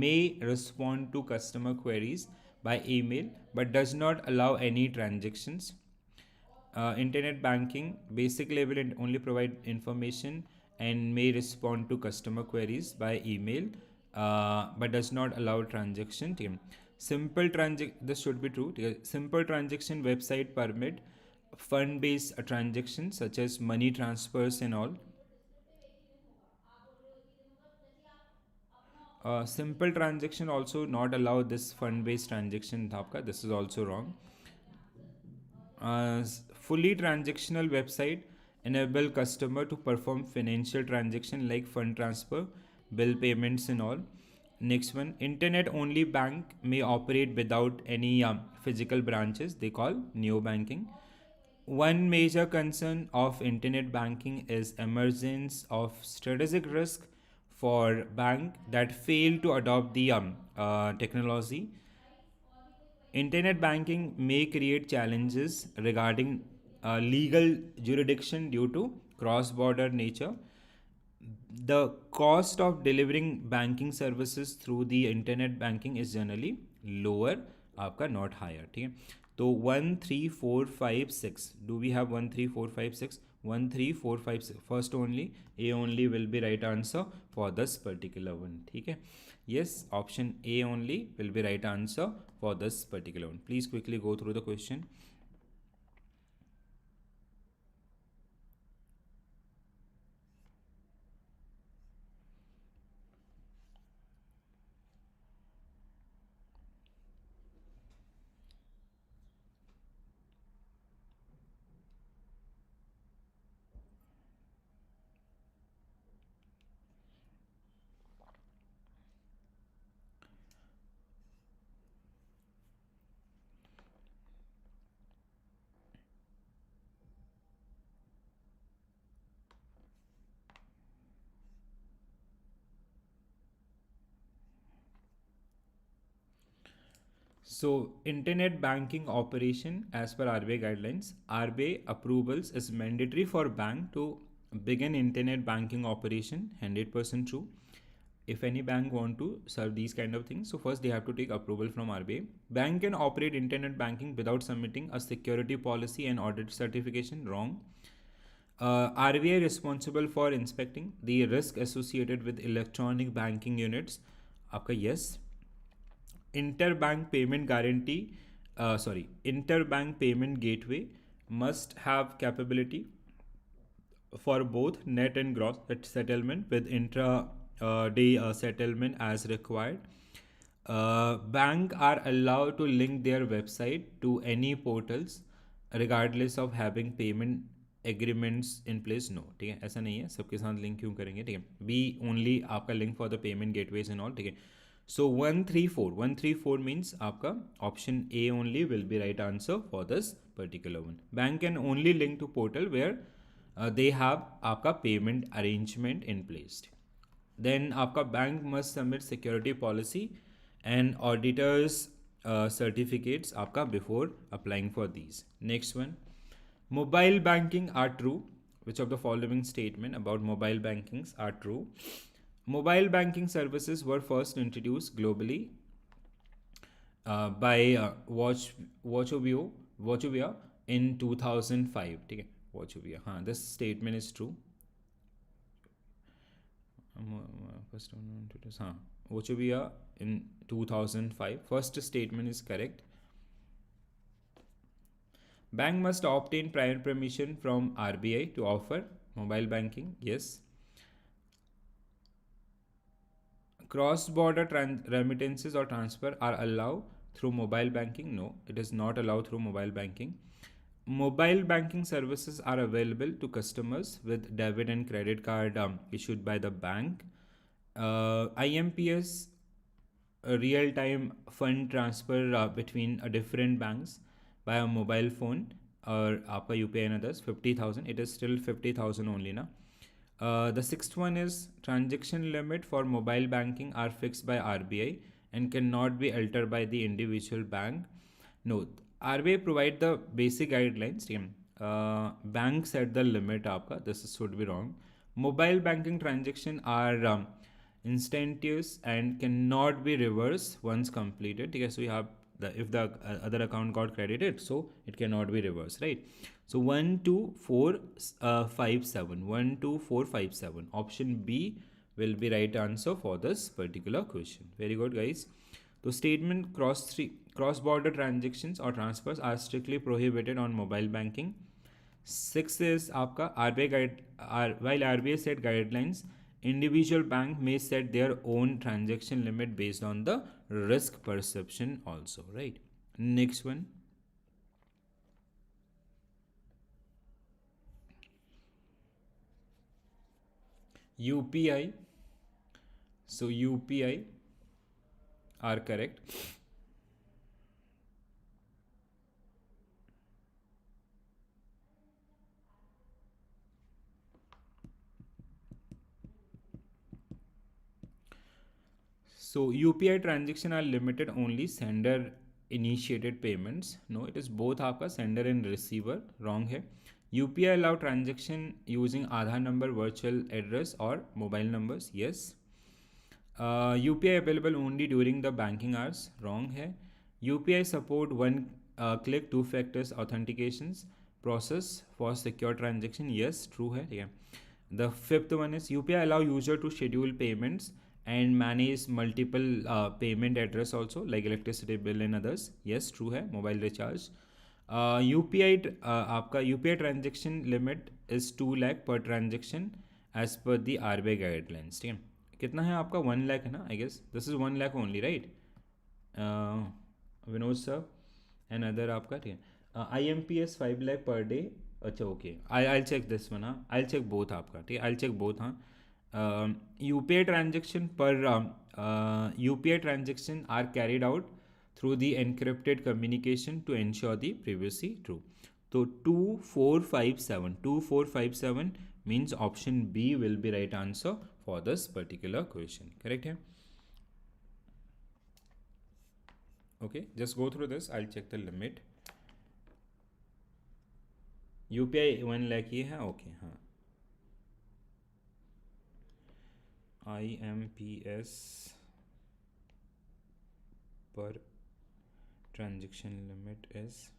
may respond to customer queries by email but does not allow any transactions. Internet banking basic level only provide information and may respond to customer queries by email but does not allow transaction. Simple transaction, this should be true. Simple transaction website permit fund based transactions such as money transfers and all. Simple transaction also not allow this fund based transaction आपका, this is also wrong. Fully transactional website enable customer to perform financial transaction like fund transfer, bill payments and all. Next one, internet only bank may operate without any physical branches, they call neo banking. One major concern of internet banking is emergence of strategic risk for bank that fail to adopt the technology. Internet banking may create challenges regarding legal jurisdiction due to cross-border nature. The cost of delivering banking services through the internet banking is generally lower, आपका not higher. ठीक है. तो 1 3 4 5 6, do we have 1 3 4 5 6? 1 3 4 5 6, first only A only will be right answer for this particular one. ठीक है. Yes, option A only will be right answer for this particular one. Please quickly go through the question. So, internet banking operation as per RBI guidelines, RBI approvals is mandatory for bank to begin internet banking operation, 100% true. if any bank want to serve these kind of things, so first they have to take approval from RBI. Bank can operate internet banking without submitting a security policy and audit certification. Wrong. RBI responsible for inspecting the risk associated with electronic banking units. आपका yes. Interbank payment guarantee, interbank payment gateway must have capability for both net and gross settlement with intra-day settlement as required. Bank are allowed to link their website to any portals regardless of having payment agreements in place. No, ठीक है, ऐसा नहीं है, सबके साथ link क्यों करेंगे, ठीक है. बी ओनली आपका link for the payment gateways and all, ठीक है. सो 134 मीन्स आपका option A only will be right answer for this particular one. Bank can only link to portal where they have आपका payment arrangement in place. Then आपका bank must submit security policy and auditors certificates आपका before applying for these. Next one, mobile banking are true. Which of the following statement about mobile bankings are true? Mobile banking services were first introduced globally by Wachovia in 2005. ठीक है, Wachovia. हाँ, this statement is true. First one introduced. हाँ, Wachovia in 2005. First statement is correct. Bank must obtain prior permission from RBI to offer mobile banking. Yes. Cross-border remittances or transfer are allowed through mobile banking. No, it is not allowed through mobile banking. Mobile banking services are available to customers with debit and credit card issued by the bank. IMPS, real-time fund transfer between different banks by a mobile phone or आपका UPI and others, 50,000. It is still 50,000 only na. The sixth one is transaction limit for mobile banking are fixed by RBI and cannot be altered by the individual bank. No, RBI provide the basic guidelines. Bank set the limit आपका. This should be wrong. Mobile banking transaction are instantaneous and cannot be reversed once completed. Okay, so you have if the other account got credited, so it cannot be reversed, right? So 12457 option B will be right answer for this particular question. Very good, guys. So statement cross-border transactions or transfers are strictly prohibited on mobile banking. 6 is आपका RBI while RBI set guidelines, individual bank may set their own transaction limit based on the risk perception also, right? Next one, UPI. So UPI are correct. So UPI transaction are limited only sender initiated payments. No, it is both आपका sender and receiver. Wrong है. UPI allow transaction using Aadhaar number, virtual address or mobile numbers. Yes. UPI available only during the banking hours. Wrong है. UPI support one click two factors authentications process for secure transaction. Yes, true है. Yeah. The fifth one is UPI allow user to schedule payments and manage multiple payment address also like electricity bill and others. Yes, true है. Mobile recharge. UPI आपका UPI transaction limit is 2 lakh per transaction as per the RBI guidelines. ठीक है, कितना है आपका 1 lakh है ना, I guess this is 1 lakh only, right? Vinod sir and other आपका, ठीक है. IMPS 5 lakh per day. अच्छा, okay, I'll check this one. हाँ, I'll check both आपका, ठीक है, I'll check both. हाँ, UPI transaction per UPI transaction are carried out through the encrypted communication to ensure the privacy. True. So 2457 means option B will be right answer for this particular question. Correct here? Okay, just go through this. I'll check the limit. UPI 1 lakh ये है. Okay, हाँ, IMPS per transaction limit is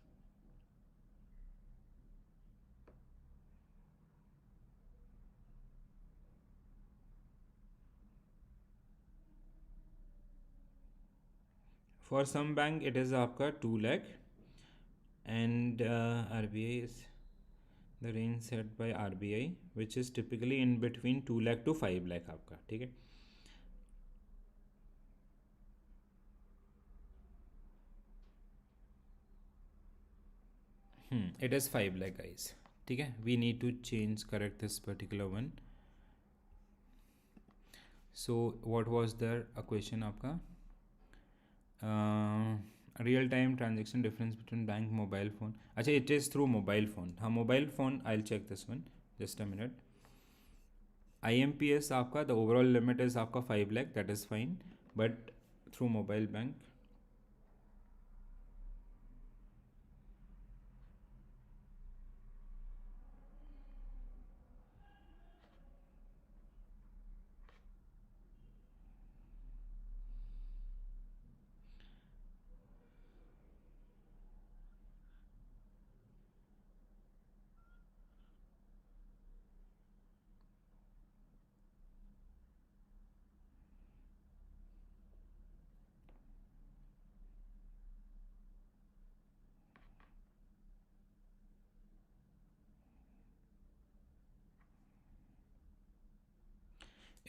for some bank it is आपका 2 lakh and RBI is the range set by RBI which is typically in between 2 lakh to 5 lakh आपका, ठीक है. It is 5 lakh guys, ठीक है. We need to change, correct this particular one. So what was there a question आपका? Real time transaction difference between bank mobile phone. अच्छा, it is through mobile phone. हाँ, mobile phone, I'll check this one, just a minute. IMPS आपका the overall limit is आपका 5 lakh, that is fine, but through mobile bank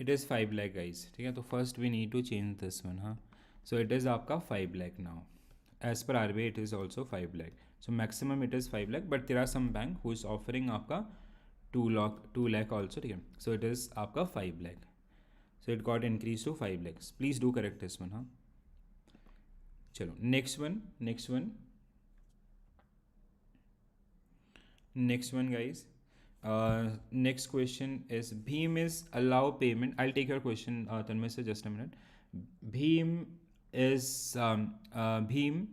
it is 5 lakh guys, ठीक है. तो first we need to change this one, हाँ. So it is आपका 5 lakh now. As per RBI it is also 5 lakh. So maximum it is 5 lakh, but there are some bank who is offering आपका 2 lakh also, ठीक है. So it is आपका 5 lakh. So it got increased to 5 lakhs. Please do correct this one, हाँ. चलो next one guys. Next question is BHIM is allow payment. I'll take your question, Tanmay sir, just a minute. BHIM is BHIM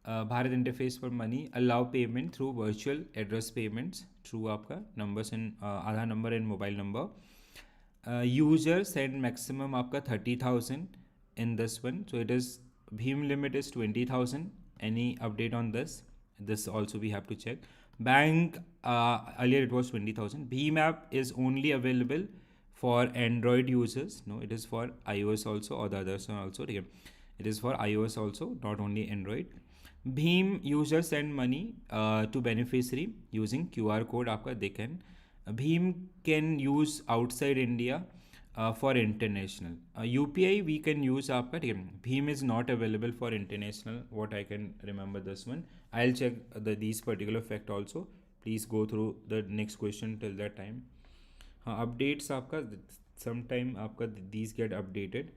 Bharat interface for money allow payment through virtual address payments through आपका numbers and Aadhaar number and mobile number. User send maximum आपका 30,000 in this one. So it is BHIM limit is 20,000. Any update on this? This also we have to check. Bank earlier it was 20,000. BHIM app is only available for Android users. No, it is for iOS also, or the others also. It is for iOS also, not only Android. BHIM users send money to beneficiary using QR code. आपका they can. BHIM can use outside India for international. UPI we can use आपका, ठीक है. BHIM is not available for international. What I can remember this one. I'll check these particular fact also. Please go through the next question till that time. हाँ, updates आपका sometime आपका these get updated.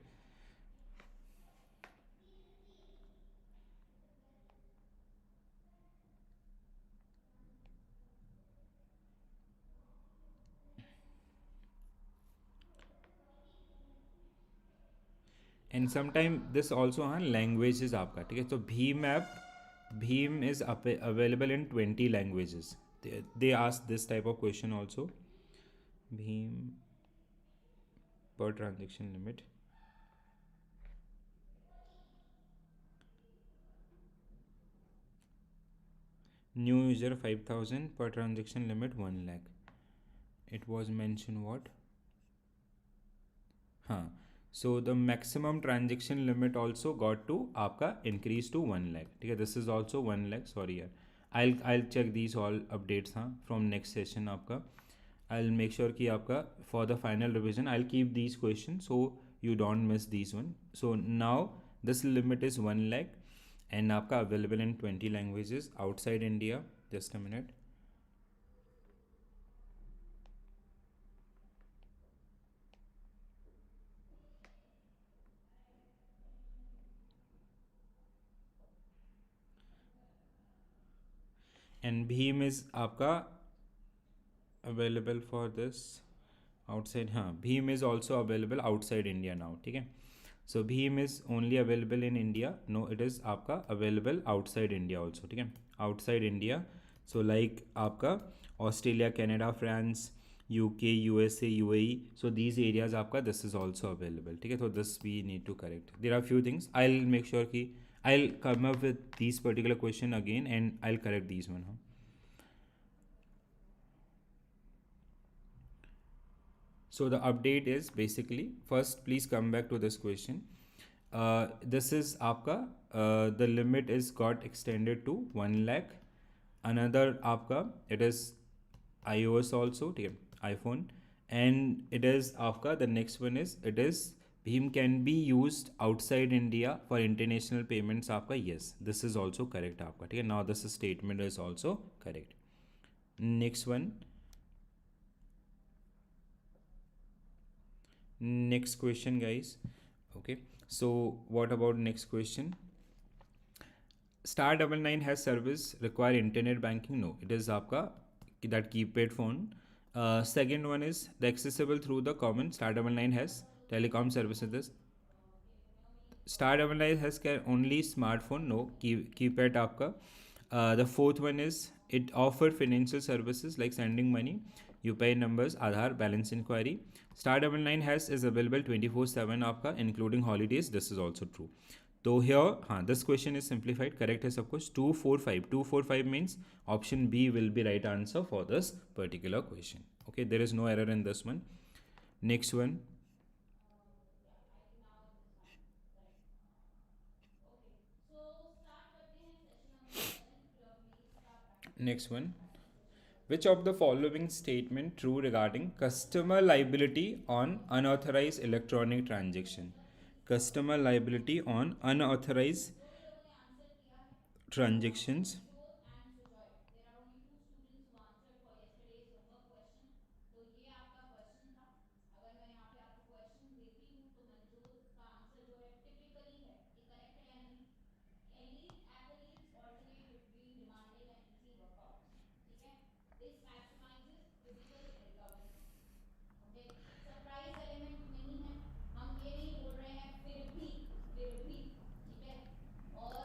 And sometime this also हाँ languages आपका, ठीक है. तो BHIM is available in 20 languages. They ask this type of question also. BHIM per transaction limit. New user 5,000 per transaction limit 1 lakh. It was mentioned what? हाँ. So the maximum transaction limit also got to आपका increase to 1 lakh. ठीक है. This is also 1 lakh. Sorry यार. I'll check these all updates हाँ from next session आपका. I'll make sure कि आपका for the final revision I'll keep these questions so you don't miss these one. So now this limit is 1 lakh and आपका available in 20 languages outside India. Just a minute. And BHIM is आपका available for this outside. हाँ, BHIM is also available outside India now, ठीक है. So BHIM is only available in India. No, it is आपका available outside India also, ठीक है. Outside India, so like आपका Australia, Canada, France, UK, USA, UAE. So these areas आपका this is also available. ठीक है, तो this we need to correct. There are few things. I'll make sure कि I'll come up with these particular question again and I'll correct these one. Huh? So the update is basically, first please come back to this question. This is आपका the limit is got extended to 1 lakh. Another आपका it is iOS also, ठीक है, iPhone, and it is आपका the next one is it is BHIM can be used outside India for international payments आपका, yes, this is also correct आपका, ठीक है. Now this statement is also correct. Next one, next question guys. Okay, so what about next question? *99 has service require internet banking? No, it is आपका that keypad phone. Second one is the accessible through the common. *99 has telecom services. *99 has only smartphone. No, keypad आपका. The fourth one is it offer financial services like sending money, UPI numbers, Aadhaar, balance inquiry. *99 has is available 24/7 आपका including holidays. This is also true. So here, this question is simplified. Correct है सब कुछ. 245. 245 means option B will be right answer for this particular question. Okay, there is no error in this one. Next one. Next one. Which of the following statement true regarding customer liability on unauthorized electronic transaction? Customer liability on unauthorized transactions.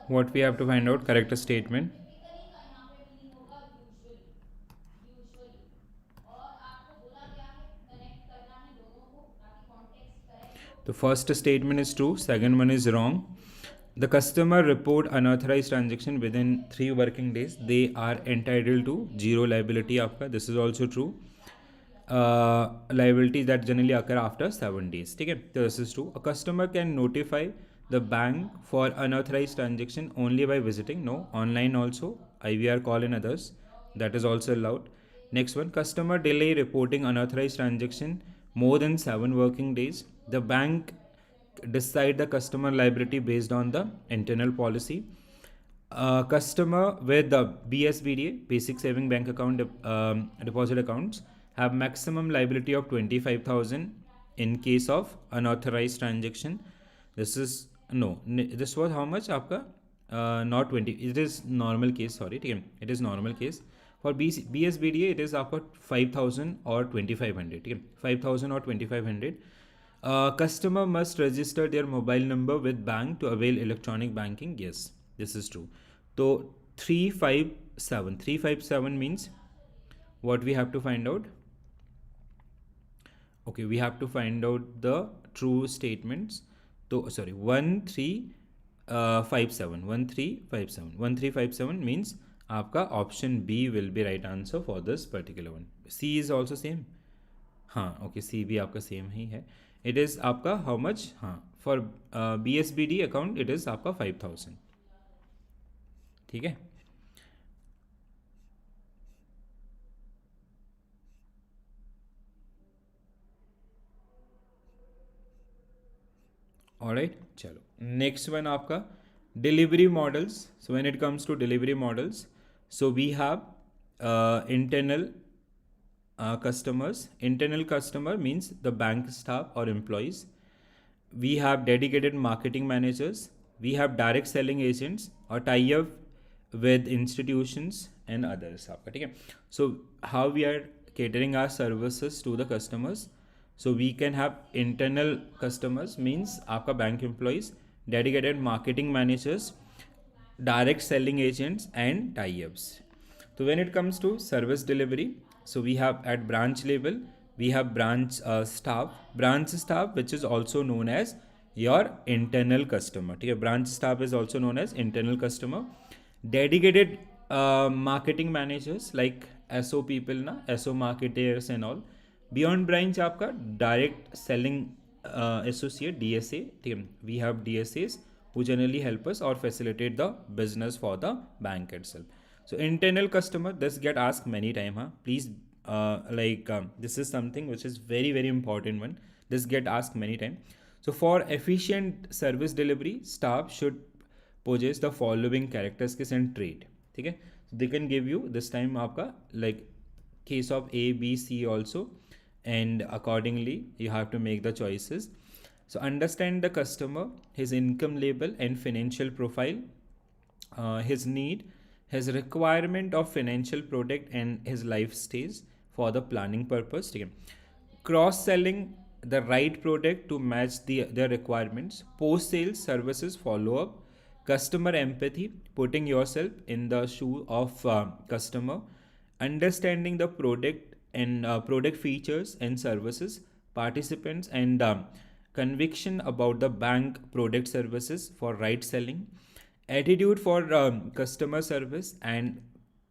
What we have to find out? Correct statement. The first statement is true, second one is wrong. The customer report unauthorized transaction within 3 working days, they are entitled to zero liability आपका. This is also true. Liabilities that generally occur after 7 days. ठीक है, तो this is true. A customer can notify the bank for unauthorized transaction only by visiting. No, online also, IVR call and others, that is also allowed. Next one, customer delay reporting unauthorized transaction more than 7 working days. The bank decide the customer liability based on the internal policy. Customer with the BSBDA, basic saving bank account, deposit accounts, have maximum liability of 25,000 in case of unauthorized transaction. This is no, this was how much आपका? Not 20, it is normal case, sorry, ठीक है, it is normal case. For BSBDA it is आपका 5,000 or 2,500, ठीक है, 5,000 or 2,500. Customer must register their mobile number with bank to avail electronic banking. Yes, this is true. So 357 means what we have to find out? Okay, we have to find out the true statements. So sorry, 1357. 1357 means आपका option B will be right answer for this particular one. C is also same. हाँ, okay, C भी आपका same ही है. It is आपका how much? हाँ, for BSBD account it is आपका 5,000. ठीक है. Alright, चलो. Next one आपका delivery models. So when it comes to delivery models, so we have internal customers. Internal customer means the bank staff or employees. We have dedicated marketing managers. We have direct selling agents or tie-up with institutions and others. ठीक है. So how we are catering our services to the customers? So we can have internal customers means आपका bank employees, dedicated marketing managers, direct selling agents and tie-ups. So when it comes to service delivery, so we have at branch level, we have branch staff which is also known as your internal customer. ठीक है, branch staff is also known as internal customer. Dedicated marketing managers like SO people ना, SO marketers and all. Beyond branch आपका direct selling associate DSA. ठीक है, we have DSAs who generally help us or facilitate the business for the bank itself. So internal customer, this get asked many time, huh? Please, this is something which is very very important one. This get asked many time. So for efficient service delivery, staff should possess the following characteristics and trait. ठीक है, so they can give you this time आपका like case of A, B, C also, and accordingly you have to make the choices. So understand the customer, his income level and financial profile, his need, his requirement of financial product and his life stage for the planning purpose. ठीक है, cross selling the right product to match their requirements, post sales services follow up, customer empathy, putting yourself in the shoe of customer, understanding the product and product features and services, participants and conviction about the bank product services for right selling, attitude for customer service and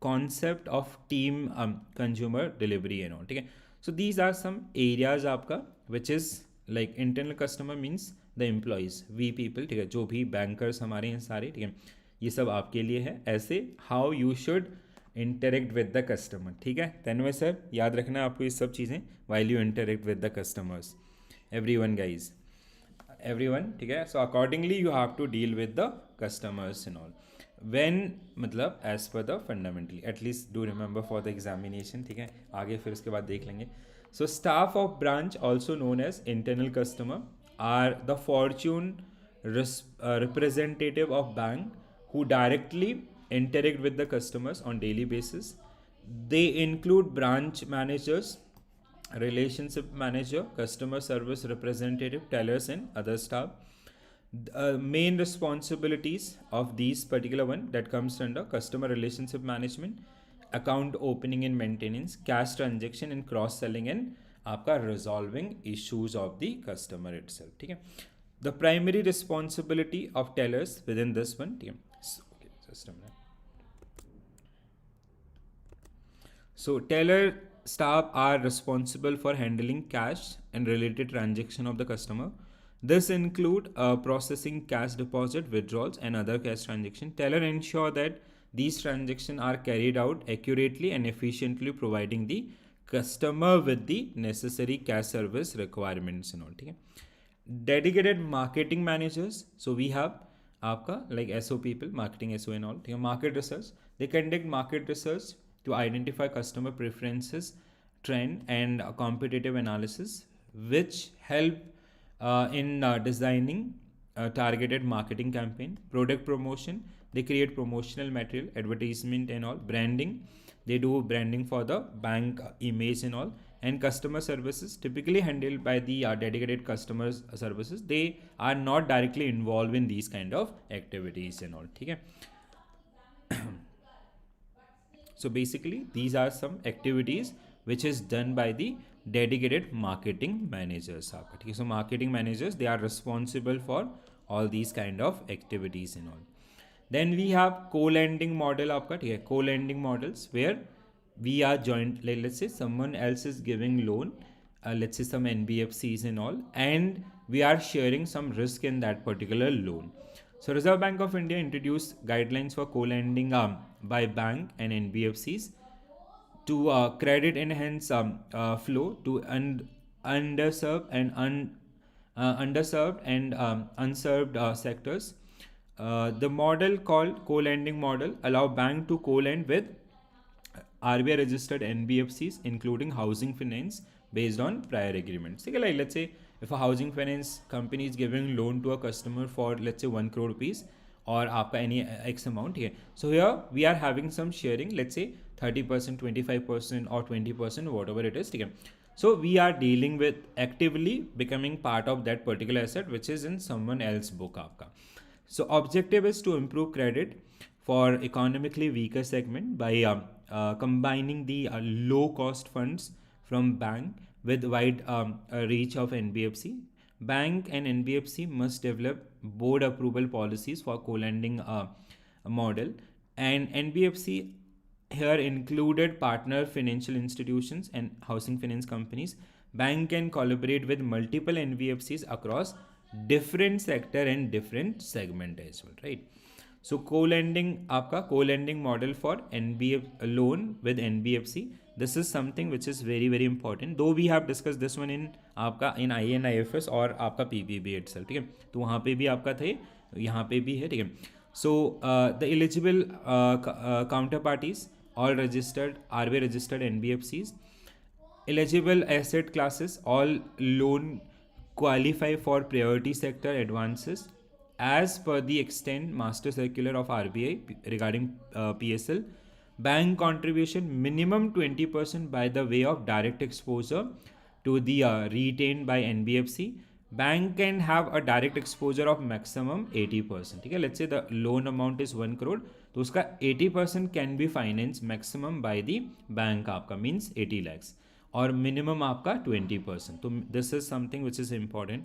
concept of team consumer delivery and all. ठीक है, so these are some areas आपका which is like internal customer means the employees, we people. ठीक है, जो भी bankers हमारे हैं सारे, ठीक है, ये सब आपके लिए है ऐसे how you should interact with the customer. ठीक है तन्मय सर, याद रखना आपको ये सब चीज़ें while you interact with the customers. Everyone guys, everyone, ठीक है, so accordingly you have to deal with the customers and all when मतलब as per the fundamentally, at least do remember for the examination. ठीक है, आगे फिर उसके बाद देख लेंगे. So staff of branch also known as internal customer are the fortune representative of bank who directly interact with the customers on daily basis. They include branch managers, relationship manager, customer service representative, tellers and other staff. Main responsibilities of these particular one that comes under customer relationship management, account opening and maintenance, cash transaction and cross selling and आपका resolving issues of the customer itself. ठीक है, the primary responsibility of tellers within this one. ठीक है, okay, just a minute. So teller staff are responsible for handling cash and related transaction of the customer. This include processing cash deposit, withdrawals and other cash transaction. Teller ensure that these transactions are carried out accurately and efficiently, providing the customer with the necessary cash service requirements and all. ठीक है, dedicated marketing managers. So we have आपका like SO people, marketing SO and all. ठीक है, market research. They conduct market research to identify customer preferences, trend and competitive analysis, which help in designing targeted marketing campaign. Product promotion, they create promotional material, advertisement and all. Branding, they do branding for the bank image and all. And customer services, typically handled by the dedicated customer services. They are not directly involved in these kind of activities and all. ठीक है, so basically these are some activities which is done by the dedicated marketing managers. ठीक है, so marketing managers, they are responsible for all these kind of activities and all. Then we have co-lending model आपका. ठीक है, co-lending models where we are joint, like let's say someone else is giving loan, let's say some NBFCs and all, and we are sharing some risk in that particular loan. So Reserve Bank of India introduced guidelines for co-lending by bank and NBFCs to credit enhance flow to underserved and unserved sectors. The model called co-lending model allow bank to co-lend with RBI registered NBFCs, including housing finance based on prior agreements. ठीक है, like let's say if a housing finance company is giving loan to a customer for let's say 1 crore rupees और आपका any X amount. ठीक है, so here we are having some sharing, let's say 30%, 25% or 20%, whatever it is. ठीक है, so we are dealing with actively becoming part of that particular asset which is in someone else book आपका. So objective is to improve credit for economically weaker segment by combining the low cost funds from bank with wide reach of NBFC. Bank and NBFC must develop board approval policies for co-lending model, and NBFC here included partner financial institutions and housing finance companies. Bank can collaborate with multiple NBFCs across different sector and different segment as well, right? So co-lending, आपका co-lending model for NBF loan with NBFC, this is something which is very very important, though we have discussed this one in आपका in INIFS और आपका PPB itself, ठीक है? तो वहाँ पे भी आपका थे, यहाँ पे भी है, ठीक है? So the eligible counterparties, all registered RBI registered NBFCs. Eligible asset classes, all loan qualify for priority sector advances as per the extent master circular of RBI regarding PSL. Bank contribution minimum 20% by the way of direct exposure to the retained by NBFC. Bank can have a direct exposure of maximum 80%, ठीक है? Let's say the loan amount is 1 crore, तो उसका 80% can be financed maximum by the bank, आपका means 80 lakhs, और minimum आपका 20%. तो this is something which is important.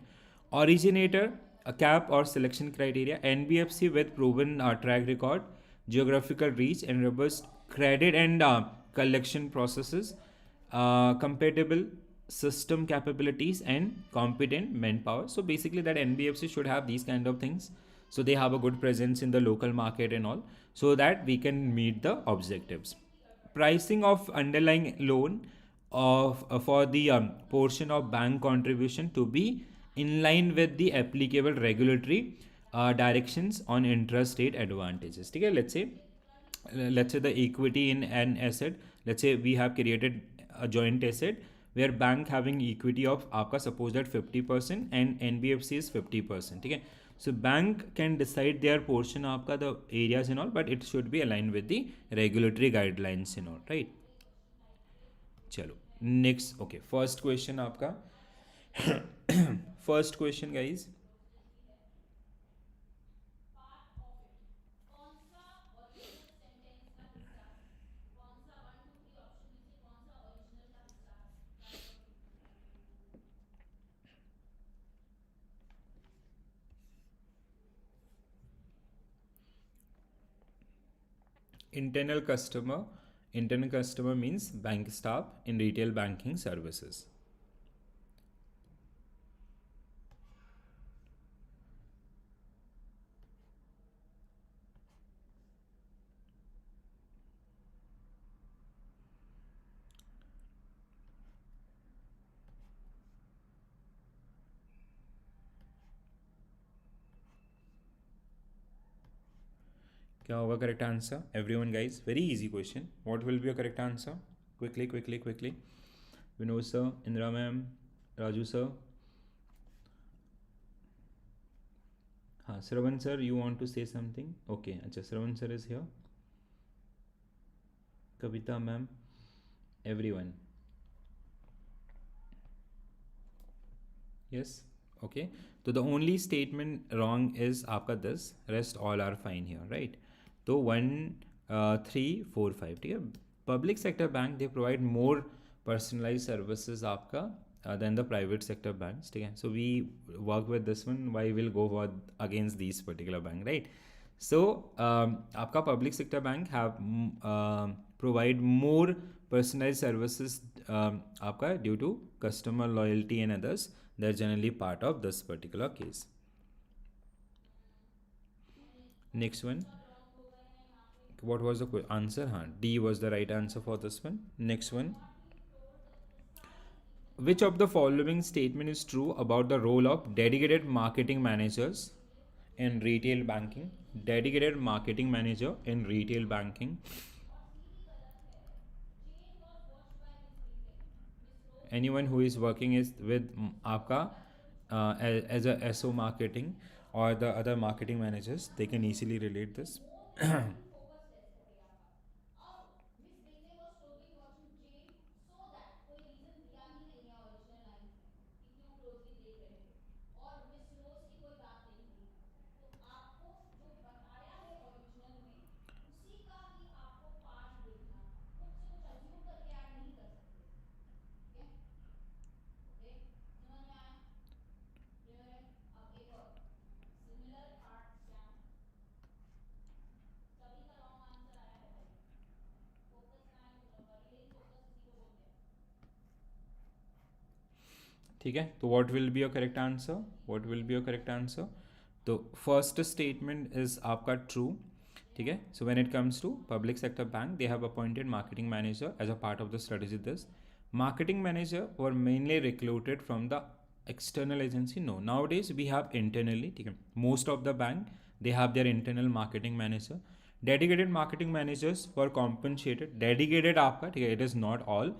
Originator, a cap or selection criteria, NBFC with proven track record, geographical reach and robust credit and collection processes, compatible system capabilities and competent manpower. So basically that NBFC should have these kind of things, so they have a good presence in the local market and all, so that we can meet the objectives. Pricing of underlying loan of for the portion of bank contribution to be in line with the applicable regulatory directions on interest rate advantages, ठीक है? Let's say the equity in an asset, let's say we have created a joint asset where bank having equity of आपका suppose that 50% and NBFC is 50%, ठीक है? So bank can decide their portion आपका the areas and all, but it should be aligned with the regulatory guidelines and all, right? चलो next, okay, first question आपका first question guys, internal customer. Internal customer means bank staff in retail banking services. क्या होगा correct answer? Everyone guys, very easy question. What will be a correct answer? Quickly. Vinod sir, Indra ma'am, Raju sir. हाँ, Shravan sir, you want to say something? Okay, अच्छा, Shravan sir is here. Kavita ma'am, everyone. Yes, okay. So the only statement wrong is आपका this, rest all are fine here, right? तो 1 3 4 5, ठीक है? Public sector bank they provide more personalized services आपका than the private sector banks, ठीक है? So we work with this one, why we'll go for against these particular bank, right? So आपका public sector bank have provide more personalized services आपका due to customer loyalty and others. They're generally part of this particular case. Next one. What was the answer? D was the right answer for this one. Next one. Which of the following statement is true about the role of dedicated marketing managers in retail banking? Dedicated marketing manager in retail banking. Anyone who is working is with आपका as a SO marketing or the other marketing managers, they can easily relate this. ठीक है, तो what will be your correct answer? What will be your correct answer? तो first statement is आपका true. ठीक है, so when it comes to public sector bank, they have appointed marketing manager as a part of the strategy. This marketing manager were mainly recruited from the external agency. No, nowadays we have internally. ठीक है, most of the bank they have their internal marketing manager. Dedicated marketing managers were compensated. Dedicated आपका ठीक है, it is not all.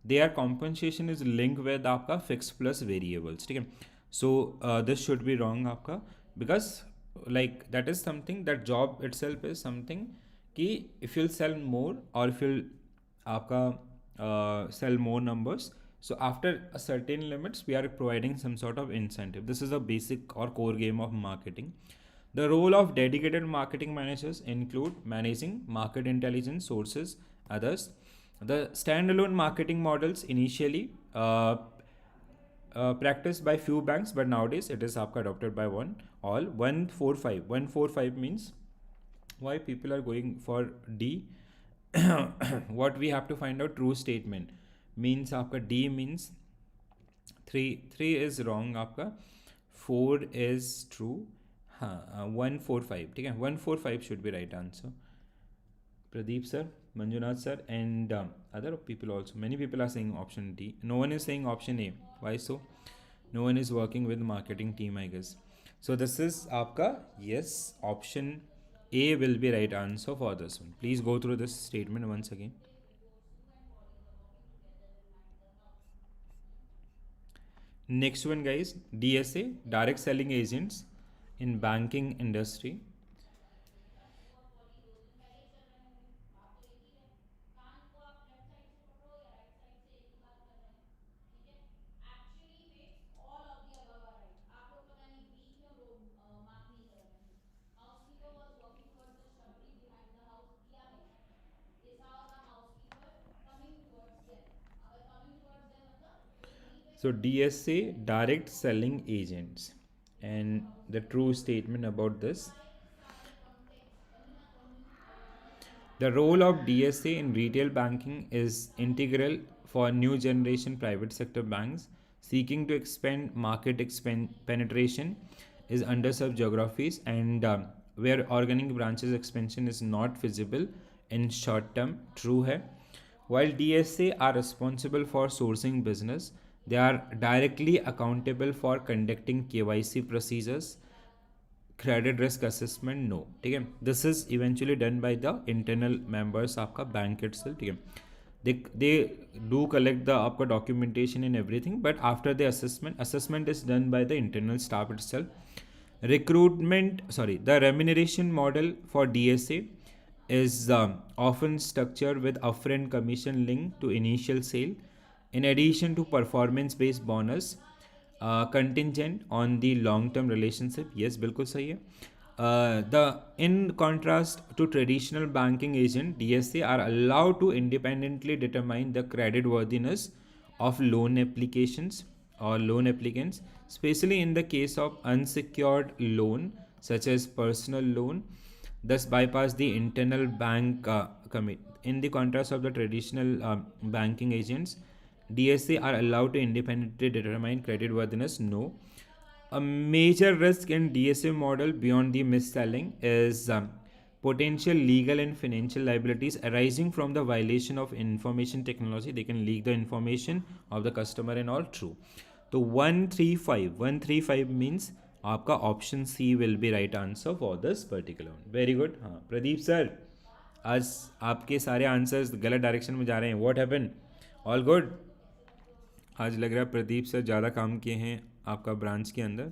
Their compensation is linked with आपका fixed plus variables. ठीक है, so this should be wrong आपका, because like that is something, that job itself is something कि if you'll sell more or if you'll आपका sell more numbers, so after a certain limits we are providing some sort of incentive. This is a basic or core game of marketing. The role of dedicated marketing managers include managing market intelligence sources, others. The standalone marketing models initially practiced by few banks, but nowadays it is आपका adopted by one all. 145. 145 means why people are going for D. What we have to find out, true statement means आपका D means 3 is wrong आपका, 4 is true. हाँ 145 ठीक है, 145 should be right answer. Pradeep sir, Manjunath sir, and other people also. Many people are saying option D. No one is saying option A. Why so? No one is working with marketing team, I guess. So this is आपका yes, option A will be right answer for this one. Please go through this statement once again. Next one, guys, DSA, direct selling agents in banking industry. So DSA, direct selling agents, and the true statement about this. The role of DSA in retail banking is integral for new generation private sector banks seeking to expand market penetration is underserved geographies, and where organic branches expansion is not feasible in short term. True है. While DSA are responsible for sourcing business, they are directly accountable for conducting KYC procedures, credit risk assessment. No, ठीक है, this is eventually done by the internal members आपका bank itself. ठीक है, they do collect the आपका documentation and everything, but after the assessment is done by the internal staff itself. The remuneration model for DSA is often structured with upfront commission linked to initial sale, in addition to performance based bonus contingent on the long term relationship. Yes, बिल्कुल सही है. In contrast to traditional banking agent, DSA are allowed to independently determine the credit worthiness of loan applications or loan applicants, especially in the case of unsecured loan such as personal loan, thus bypass the internal bank commit. In the contrast of the traditional banking agents, DSA are allowed to independently determine creditworthiness. No. A major risk in DSA model beyond the mis-selling is potential legal and financial liabilities arising from the violation of information technology. They can leak the information of the customer and all. True. So 135 means आपका option C will be right answer for this particular one. Very good. हाँ Pradeep sir, आज आपके सारे answers गलत direction में जा रहे हैं. What happen? All good? आज लग रहा है प्रदीप सर ज़्यादा काम किए हैं आपका ब्रांच के अंदर.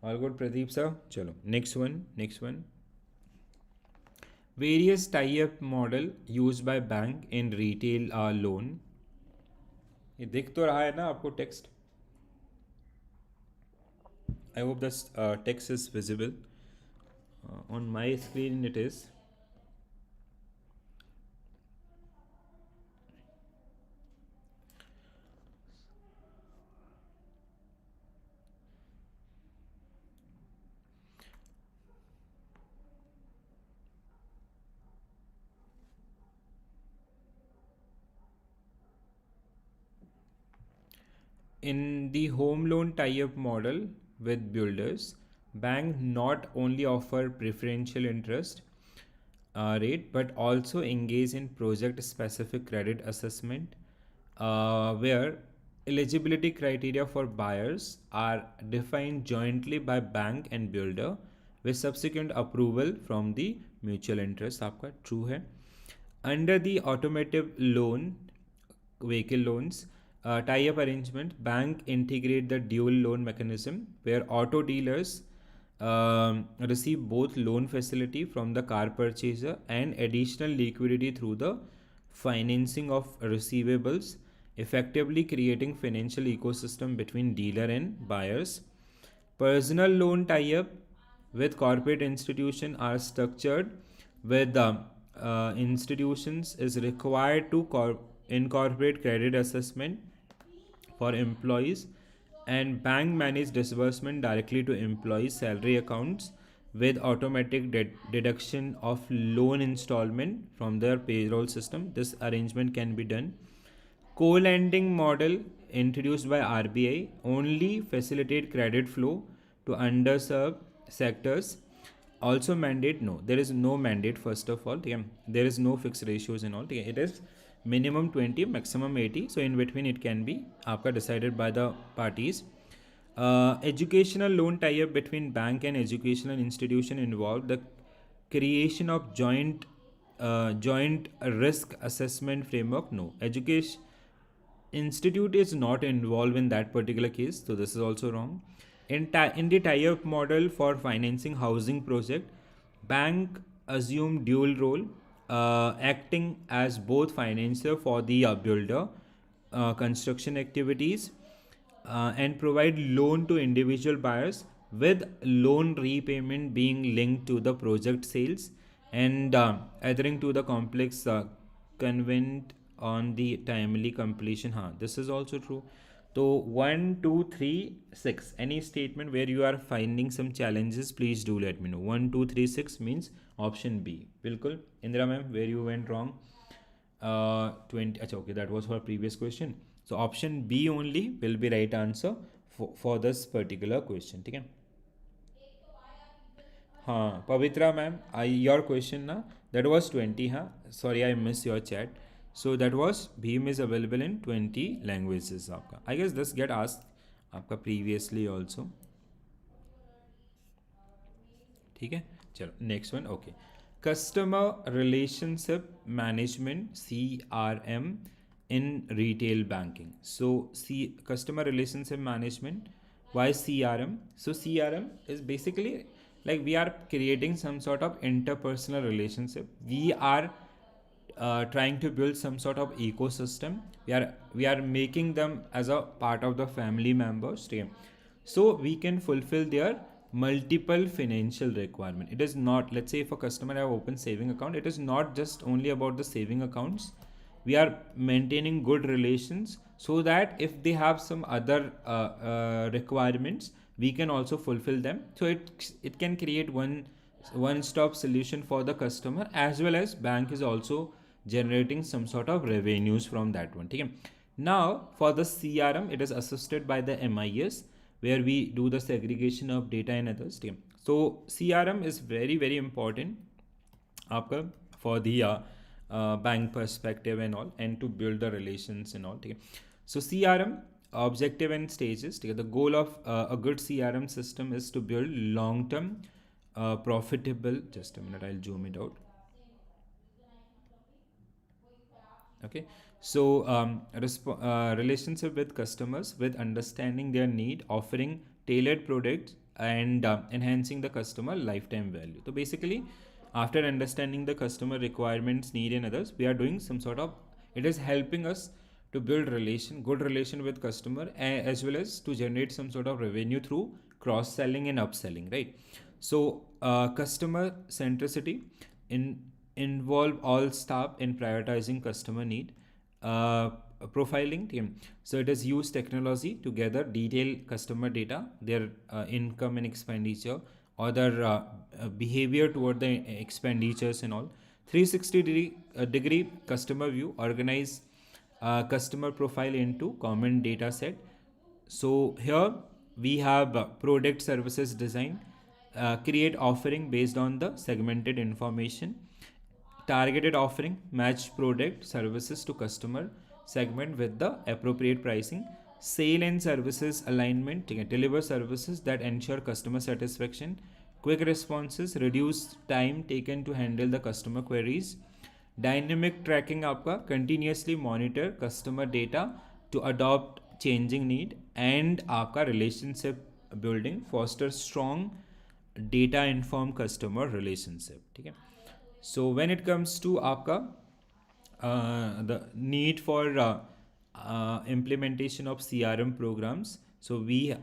All good Pradeep sir. चलो next one. Various tie-up model used by bank in retail loan. ये दिख तो रहा है ना आपको text? I hope this text is visible. On my screen it is. in the home loan tie-up model with builders, bank not only offer preferential interest rate but also engage in project specific credit assessment, where eligibility criteria for buyers are defined jointly by bank and builder with subsequent approval from the mutual interest. आपका true है. Under the automotive loan, vehicle loans, tie-up arrangement, bank integrate the dual loan mechanism where auto dealers receive both loan facility from the car purchaser and additional liquidity through the financing of receivables, effectively creating financial ecosystem between dealer and buyers. Personal loan tie-up with corporate institution are structured with institutions is required to incorporate credit assessment for employees, and bank manage disbursement directly to employees' salary accounts with automatic deduction of loan installment from their payroll system. This arrangement can be done. Co-lending model introduced by RBI only facilitate credit flow to underserved sectors. Also mandate, no, there is no mandate. First of all, there is no fixed ratios and all. It is minimum 20, maximum 80. So in between it can be आपका decided by the parties. Educational loan tie-up between bank and educational institution involved the creation of joint risk assessment framework. No, education institute is not involved in that particular case, so this is also wrong. In the tie-up model for financing housing project, bank assume dual role, acting as both financier for the builder construction activities and provide loan to individual buyers, with loan repayment being linked to the project sales and adhering to the complex convent on the timely completion. This is also true. So 1, 2, 3, 6. Any statement where you are finding some challenges, please do let me know. 1, 2, 3, 6 means option B. Bilkul. Indra ma'am, where you went wrong? 20. Okay, that was for previous question. So option B only will be right answer for this particular question. Okay? हाँ पवित्रा ma'am, your question ना, that was 20. हाँ, sorry I missed your chat. So that was BHIM is available in 20 languages आपका. I guess this get asked आपका previously also. ठीक है, चलो next one. Okay, customer relationship management CRM in retail banking. So customer relationship management, why CRM? So CRM is basically like we are creating some sort of interpersonal relationship. We are trying to build some sort of ecosystem. We are making them as a part of the family members, so we can fulfill their multiple financial requirement. It is not, let's say if a customer have opened saving account, it is not just only about the saving accounts. We are maintaining good relations so that if they have some other requirements, we can also fulfill them. So it can create one stop solution for the customer, as well as bank is also generating some sort of revenues from that one. Okay? Now for the CRM, it is assisted by the MIS, where we do the segregation of data and others. Okay? So CRM is very very important आपका for the bank perspective and all, and to build the relations and all. Okay? So CRM objective and stages. Okay? The goal of a good CRM system is to build long-term profitable. Just a minute, I'll zoom it out. Okay, so relationship with customers with understanding their need, offering tailored products, and enhancing the customer lifetime value. So basically, after understanding the customer requirements, need, and others, we are doing some sort of, it is helping us to build good relation with customer, as well as to generate some sort of revenue through cross-selling and upselling, right? So customer centricity involve all staff in prioritizing customer need. Profiling team, so it is use technology to gather detailed customer data, their income and expenditure, or their behavior toward the expenditures and all. 360 degree customer view, organize customer profile into common data set, So here we have product services design, create offering based on the segmented information, targeted offering, match product services to customer segment with the appropriate pricing, sale and services alignment, deliver services that ensure customer satisfaction, quick responses, reduce time taken to handle the customer queries, dynamic tracking आपका continuously monitor customer data to adopt changing need, and आपका relationship building foster strong data informed customer relationship. ठीक है. So when it comes to आपका the need for implementation of CRM programs, so we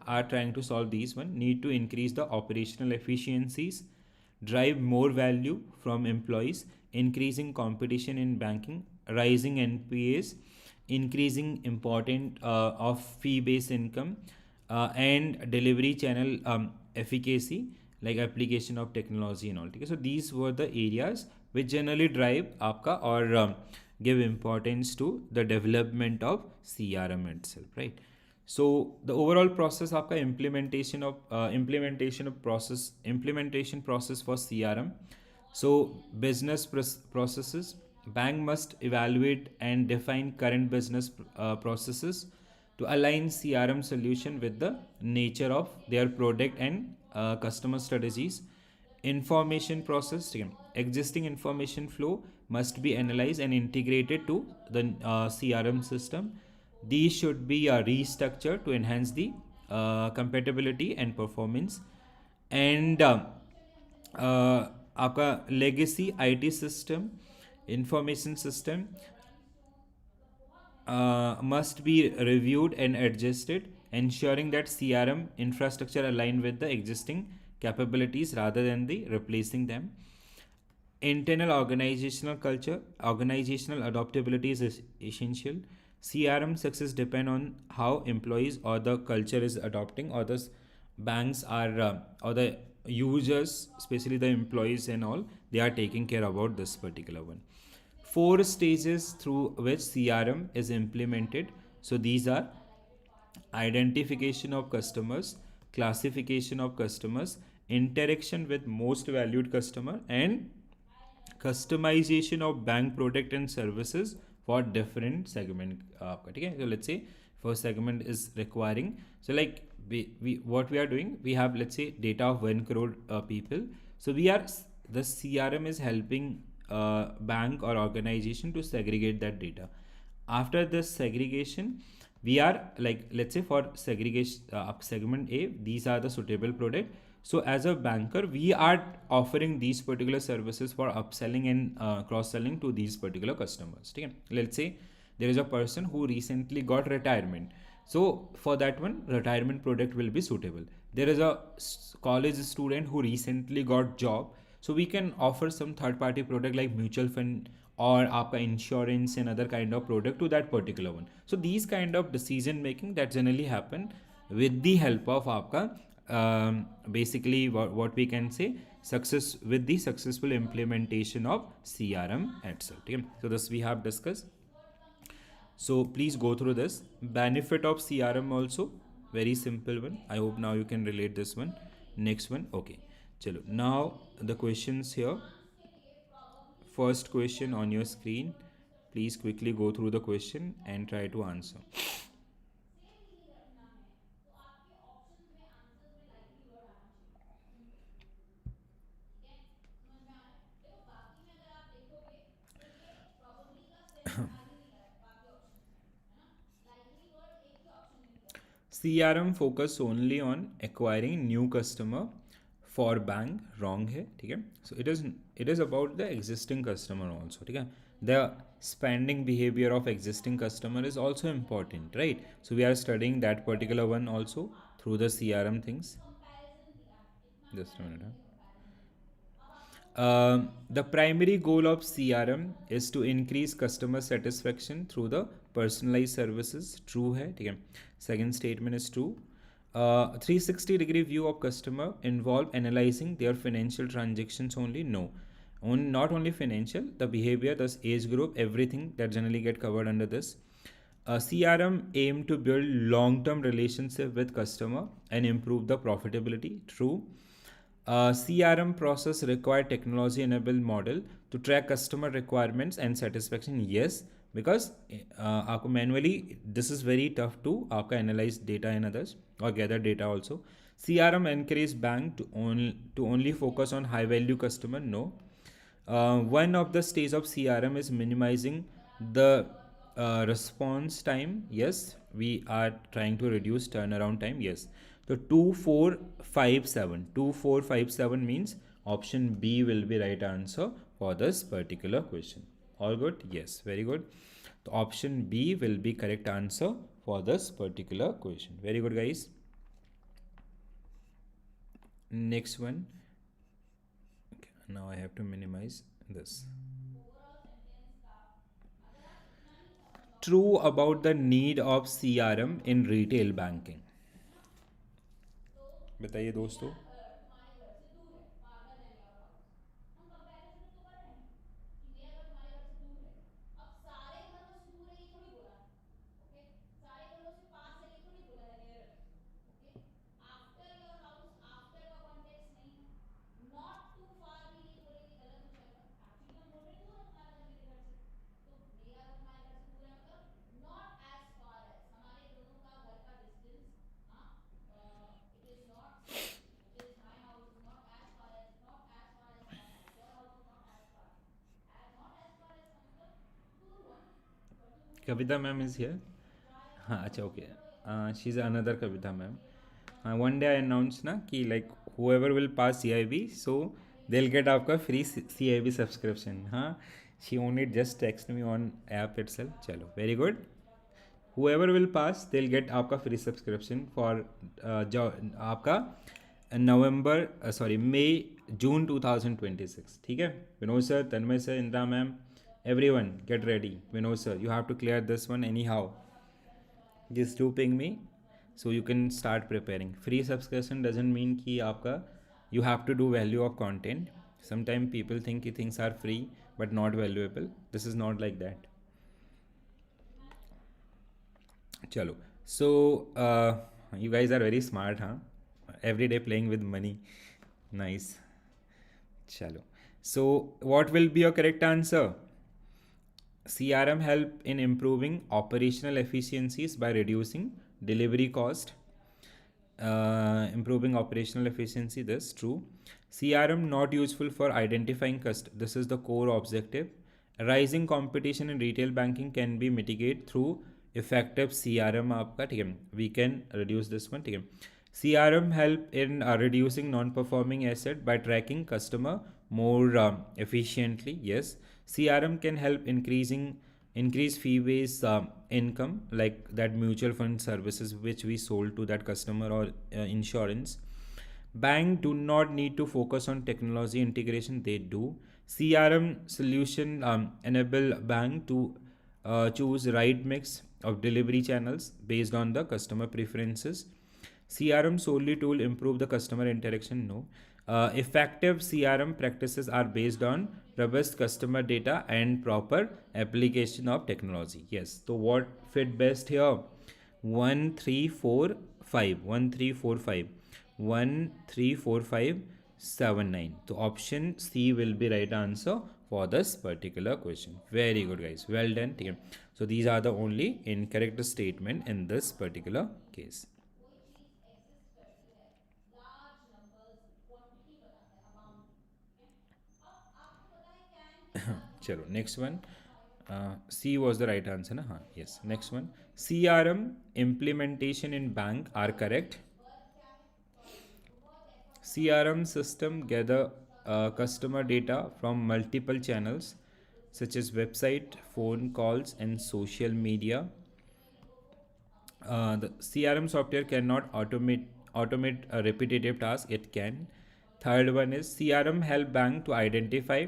are trying to solve these one. Need to increase the operational efficiencies, drive more value from employees, increasing competition in banking, rising NPAs, increasing important of fee-based income, and delivery channel efficacy, like application of technology and all. Okay? So these were the areas which generally drive आपका or give importance to the development of CRM itself, right? So the overall process आपका implementation process for CRM. So business processes, bank must evaluate and define current business processes to align CRM solution with the nature of their product and customer strategies. Information process, existing information flow must be analyzed and integrated to the CRM system. These should be restructured to enhance the compatibility and performance. And आपका legacy IT system, information system must be reviewed and adjusted, ensuring that CRM infrastructure align with the existing capabilities rather than the replacing them. Internal organizational culture, organizational adaptability is essential. CRM success depend on how employees or the culture is adopting, or the banks are or the users, especially the employees and all, they are taking care about this particular one. 4 stages through which CRM is implemented. So these are identification of customers, classification of customers, interaction with most valued customer, and customization of bank product and services for different segment. Okay? So let's say first segment is requiring, so like we what we are doing, we have, let's say, data of 1 crore people. So we are, the CRM is helping bank or organization to segregate that data. After this segregation, we are like, let's say for segregation segment A, these are the suitable product. So as a banker, we are offering these particular services for upselling and cross-selling to these particular customers. Okay? Let's say there is a person who recently got retirement. So for that one, retirement product will be suitable. There is a college student who recently got job. So we can offer some third-party product like mutual fund or आपका insurance and other kind of product to that particular one. So these kind of decision making that generally happen with the help of आपका basically what we can say success with the successful implementation of CRM itself. Okay? So this we have discussed. So please go through this. Benefit of CRM also, very simple one. I hope now you can relate this one. Next one. Okay. Chalo. Now the questions here. First question on your screen. Please quickly go through the question and try to answer. CRM focus only on acquiring new customer for bank, wrong है, ठीक है? So it is about the existing customer also, ठीक है? The spending behavior of existing customer is also important, right? So we are studying that particular one also through the CRM things. Just a minute. The primary goal of CRM is to increase customer satisfaction through the personalized services. True है, ठीक है? Second statement is true. 360-degree view of customer involve analyzing their financial transactions only. No, not only financial, the behavior, the age group, everything that generally get covered under this. CRM aim to build long-term relationship with customer and improve the profitability. True. CRM process require technology-enabled model to track customer requirements and satisfaction. Yes, because आपको manually this is very tough to आपका analyze data and others or gather data also. CRM encourage bank to only focus on high value customer. No, one of the stage of CRM is minimizing the response time. Yes, we are trying to reduce turnaround time. Yes, so 2457 means option B will be right answer for this particular question. All good? Yes, very good. The option B will be correct answer for this particular question. Very good, guys. Next one. Okay, now I have to minimize this. True about the need of CRM in retail banking. बताइए दोस्तों. Kavita ma'am is here. हाँ अच्छा okay. She's another Kavita ma'am. One day I announced ना कि like whoever will pass CIB, so they'll get आपका free CIB subscription. हाँ, she only just text me on app itself. चलो, very good. Whoever will pass, they'll get आपका free subscription for जो आपका May June 2026. ठीक है. Vinod sir, Tanmay sir, Indira ma'am, everyone get ready. Vinod sir, you have to clear this one anyhow. Just do ping me so you can start preparing. Free subscription doesn't mean कि आपका you have to do value of content. Sometimes people think things are free but not valuable. This is not like that. Chalo. So you guys are very smart, huh? Every day playing with money. Nice. Chalo. So what will be your correct answer? CRM help in improving operational efficiencies by reducing delivery cost. Improving operational efficiency, this true. CRM not useful for identifying this is the core objective. Rising competition in retail banking can be mitigated through effective CRM. We can reduce this one. CRM help in reducing non-performing asset by tracking customer more efficiently. Yes, CRM can help increase fee-based income, like that mutual fund services which we sold to that customer, or insurance. Bank do not need to focus on technology integration, they do. CRM solution enable bank to choose right mix of delivery channels based on the customer preferences. CRM solely tool improve the customer interaction? No. Effective CRM practices are based on robust customer data and proper application of technology. Yes. So what fit best here? 1 3 4 5 1 3 4 5 1 3 4 5 7 9. So option C will be right answer for this particular question. Very good, guys. Well done. So these are the only incorrect statement in this particular case. चलो next one. C was the right answer na? Yes. Next one. CRM implementation in bank are correct. CRM system gather customer data from multiple channels such as website, phone calls and social media. The CRM software cannot automate a repetitive task. It can. Third one is CRM help bank to identify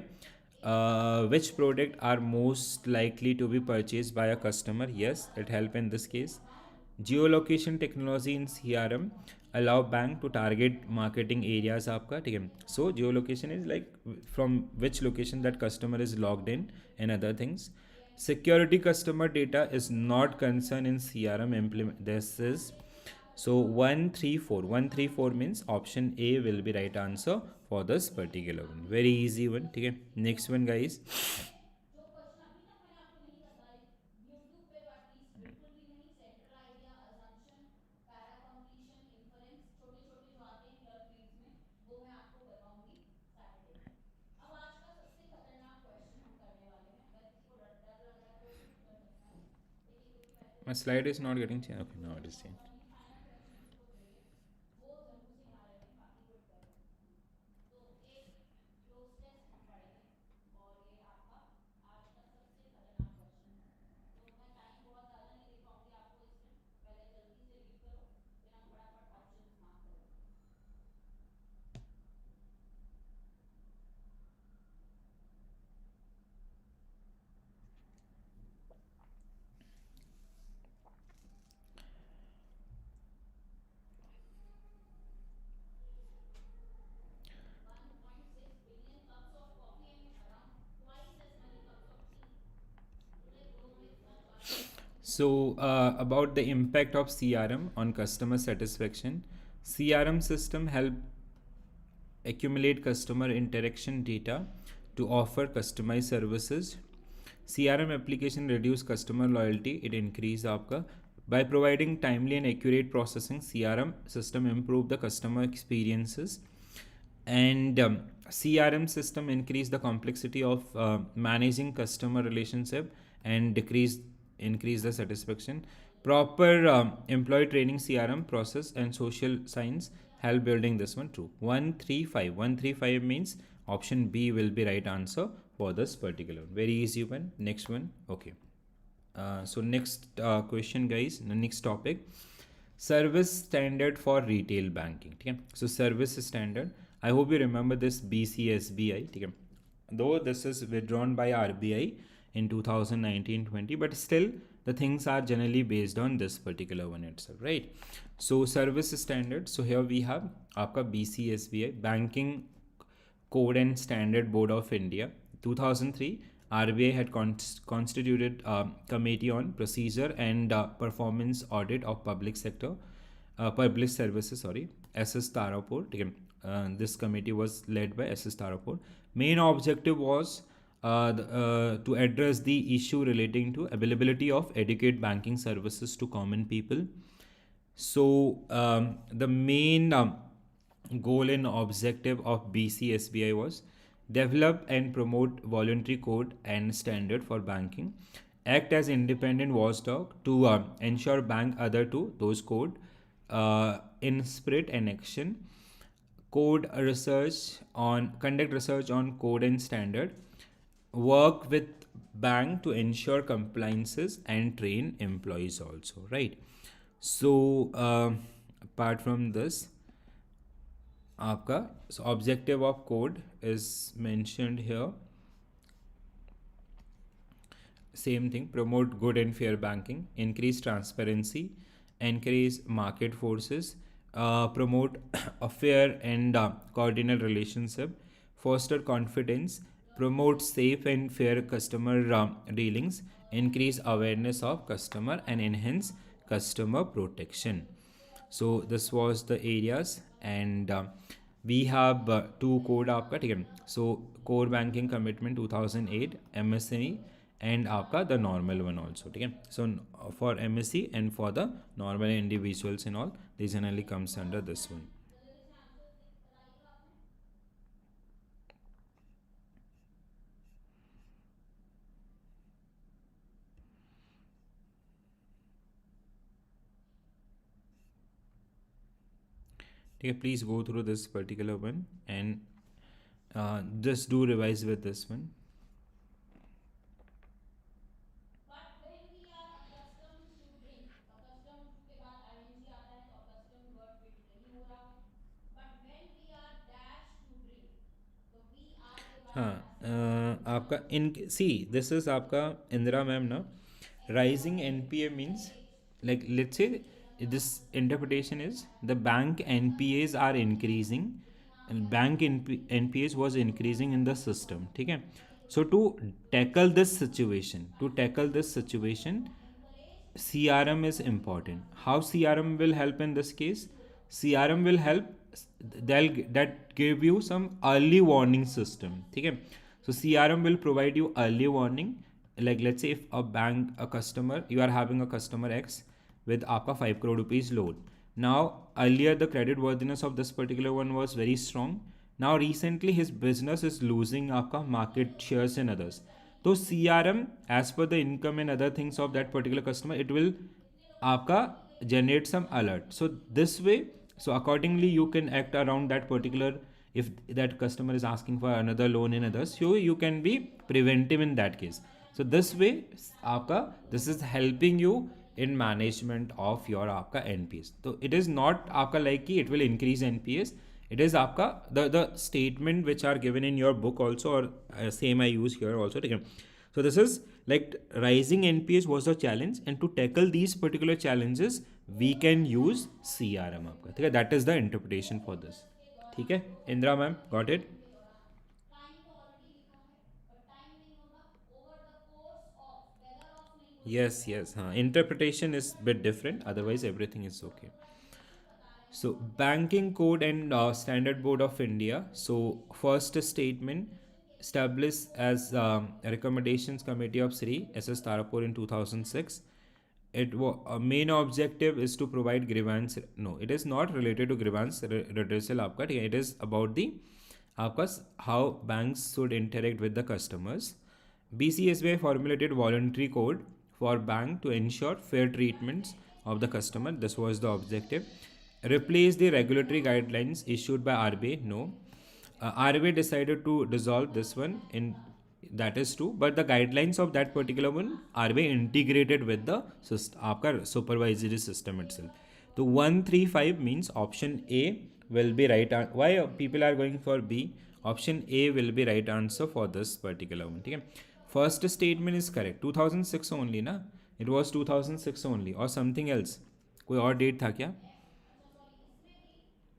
which product are most likely to be purchased by a customer. Yes, it help in this case. Geolocation technology in CRM allow bank to target marketing areas आपका, ठीक है. So geolocation is like from which location that customer is logged in and other things. Security customer data is not concerned in CRM implement. This is so 134. 134 means option A will be right answer for this particular one. Very easy one. Okay. Next one, guys. जो question अभी तक मैंने आपको नहीं बताए YouTube पे at least बिल्कुल भी नहीं centre idea assumption para completion inference छोटे छोटे जो आते हैं क्लर्क लीड्स में वो मैं आपको बताऊंगी सैटरडे को अब आज का सबसे खतरनाक क्वेश्चन हम करने वाले हैं अगर किसी को डर डर लग रहा है तो स्किप कर सकता है लेकिन क्योंकि वैसे My भी slide is not getting changed. Okay, now it is changed. Only final question जिसको चाहिए वो जरूर से यहाँ रहे बाकी क्विट कर सकते हैं तो एक क्लोज टेस्ट हम पढ़ेंगे और ये आपका आज का सबसे खतरनाक क्वेश्चन है तो मैं टाइम बहुत ज़्यादा नहीं दे पाऊंगी आपको इसमें पहले जल्दी से रीड करो फिर हम फटाफट ऑप्शंस मार्क करेंगे $1.6 billion cups of coffee and around twice as many cups of tea today grow with such organisms. So, about the impact of CRM on customer satisfaction, CRM system help accumulate customer interaction data to offer customized services. CRM application reduce customer loyalty, it increase आपका by providing timely and accurate processing. CRM system improve the customer experiences, and CRM system increase the complexity of managing customer relationship and increase the satisfaction. Proper employee training, CRM process and social science help building this one too. 135. 135 means option B will be right answer for this particular. Very easy one. Next one. Okay. So next question, guys. The next topic, service standard for retail banking. Okay. So service standard, I hope you remember this BCSBI. Okay. Though this is withdrawn by RBI in 2019-20, but still the things are generally based on this particular one itself, right? So service standard, so here we have आपका BCSBI, Banking Code and Standard Board of India. 2003, RBI had constituted a committee on procedure and performance audit of public sector, public services. Sorry, SS Tarapur. This committee was led by SS Tarapur. Main objective was to address the issue relating to availability of adequate banking services to common people. So the main goal and objective of BCSBI was develop and promote voluntary code and standard for banking, act as independent watchdog to ensure bank adhere to those code in spirit and action, code research on conduct research on code and standard, work with bank to ensure compliances and train employees also, right? So apart from this, आपका objective of code is mentioned here. Same thing, promote good and fair banking, increase transparency, encourage market forces, promote a fair and coordinate relationship, foster confidence, promote safe and fair customer dealings, increase awareness of customer and enhance customer protection. So this was the areas, and we have two code आपका, ठीक है. So core banking commitment 2008 MSME and आपका the normal one also, ठीक है. So for MSE and for the normal individuals and all, they generally comes under this one. जल्दी से answer बताइएगा आपने ठीक है. Please go through this particular one and just do revise with this one. But when we are accustomed to drink, accustomed के बाद ing आता है तो accustomed verb fit नहीं हो रहा है. But when we are dash to drink, तो we are के बाद आपका इन सी दिस इज आपका इंदिरा मैम ना. Rising NPA means like let's say this interpretation is the bank npas are increasing and bank npas was increasing in the system, ठीक है. So to tackle this situation, CRM is important. How CRM will help in this case? CRM will help. That give you some early warning system. Okay. So CRM will provide you early warning. Like let's say if a customer, you are having a customer X with आपका 5 crore rupees loan. Now earlier the credit worthiness of this particular one was very strong. Now recently his business is losing आपका market shares and others. So CRM as per the income and other things of that particular customer, it will आपका generate some alert. So this way, so accordingly you can act around that particular, if that customer is asking for another loan in others, so you can be preventive in that case. So this way आपका this is helping you in management of your आपका NPS. So it is not आपका like कि it will increase NPS. It is आपका the statement which are given in your book also, or same I use here also. ठीक है. So this is like rising NPS was a challenge, and to tackle these particular challenges we can use CRM आपका. ठीक है. That is the interpretation for this. ठीक है. Indira ma'am, got it? के दौरान time तो ऑलरेडी लिखा है, बट टाइम नहीं होगा, over the course of, whether of नहीं बोल Yes, सकते yes. आप, हाँ, over interpretation the is course bit of different. Otherwise, everything is okay. क्वेश्चन बता रहे हैं So, हम लोग Banking Code and Standard Board of India. So, first statement established as Recommendations Committee of Sri S.S. Tarapur in 2006. A main objective is to provide grievance. No, it is not related to grievance redressal. आपका ठीक है. It is about the आपका how banks should interact with the customers. BCSBI formulated voluntary code for bank to ensure fair treatments of the customer. This was the objective. Replace the regulatory guidelines issued by RBI. No, RBI decided to dissolve this one. In that is true, but the guidelines of that particular one RBI integrated with the system, आपका supervisory system itself. So 135 means option A will be right. Why people are going for B? Option A will be right answer for this particular one. ठीक है. First statement is correct. 2006 only ना? It was 2006 only or something else? कोई और date था क्या?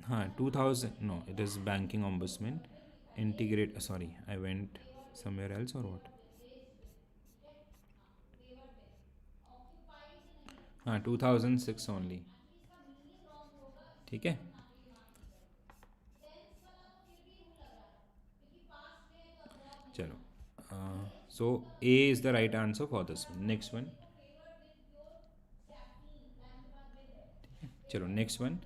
हाँ 2000. No, it is banking ombudsman integrate. Sorry, I went somewhere else or what? हाँ 2006 only. ठीक है. चलो. So A is the right answer for this one. Next one. चलो next one.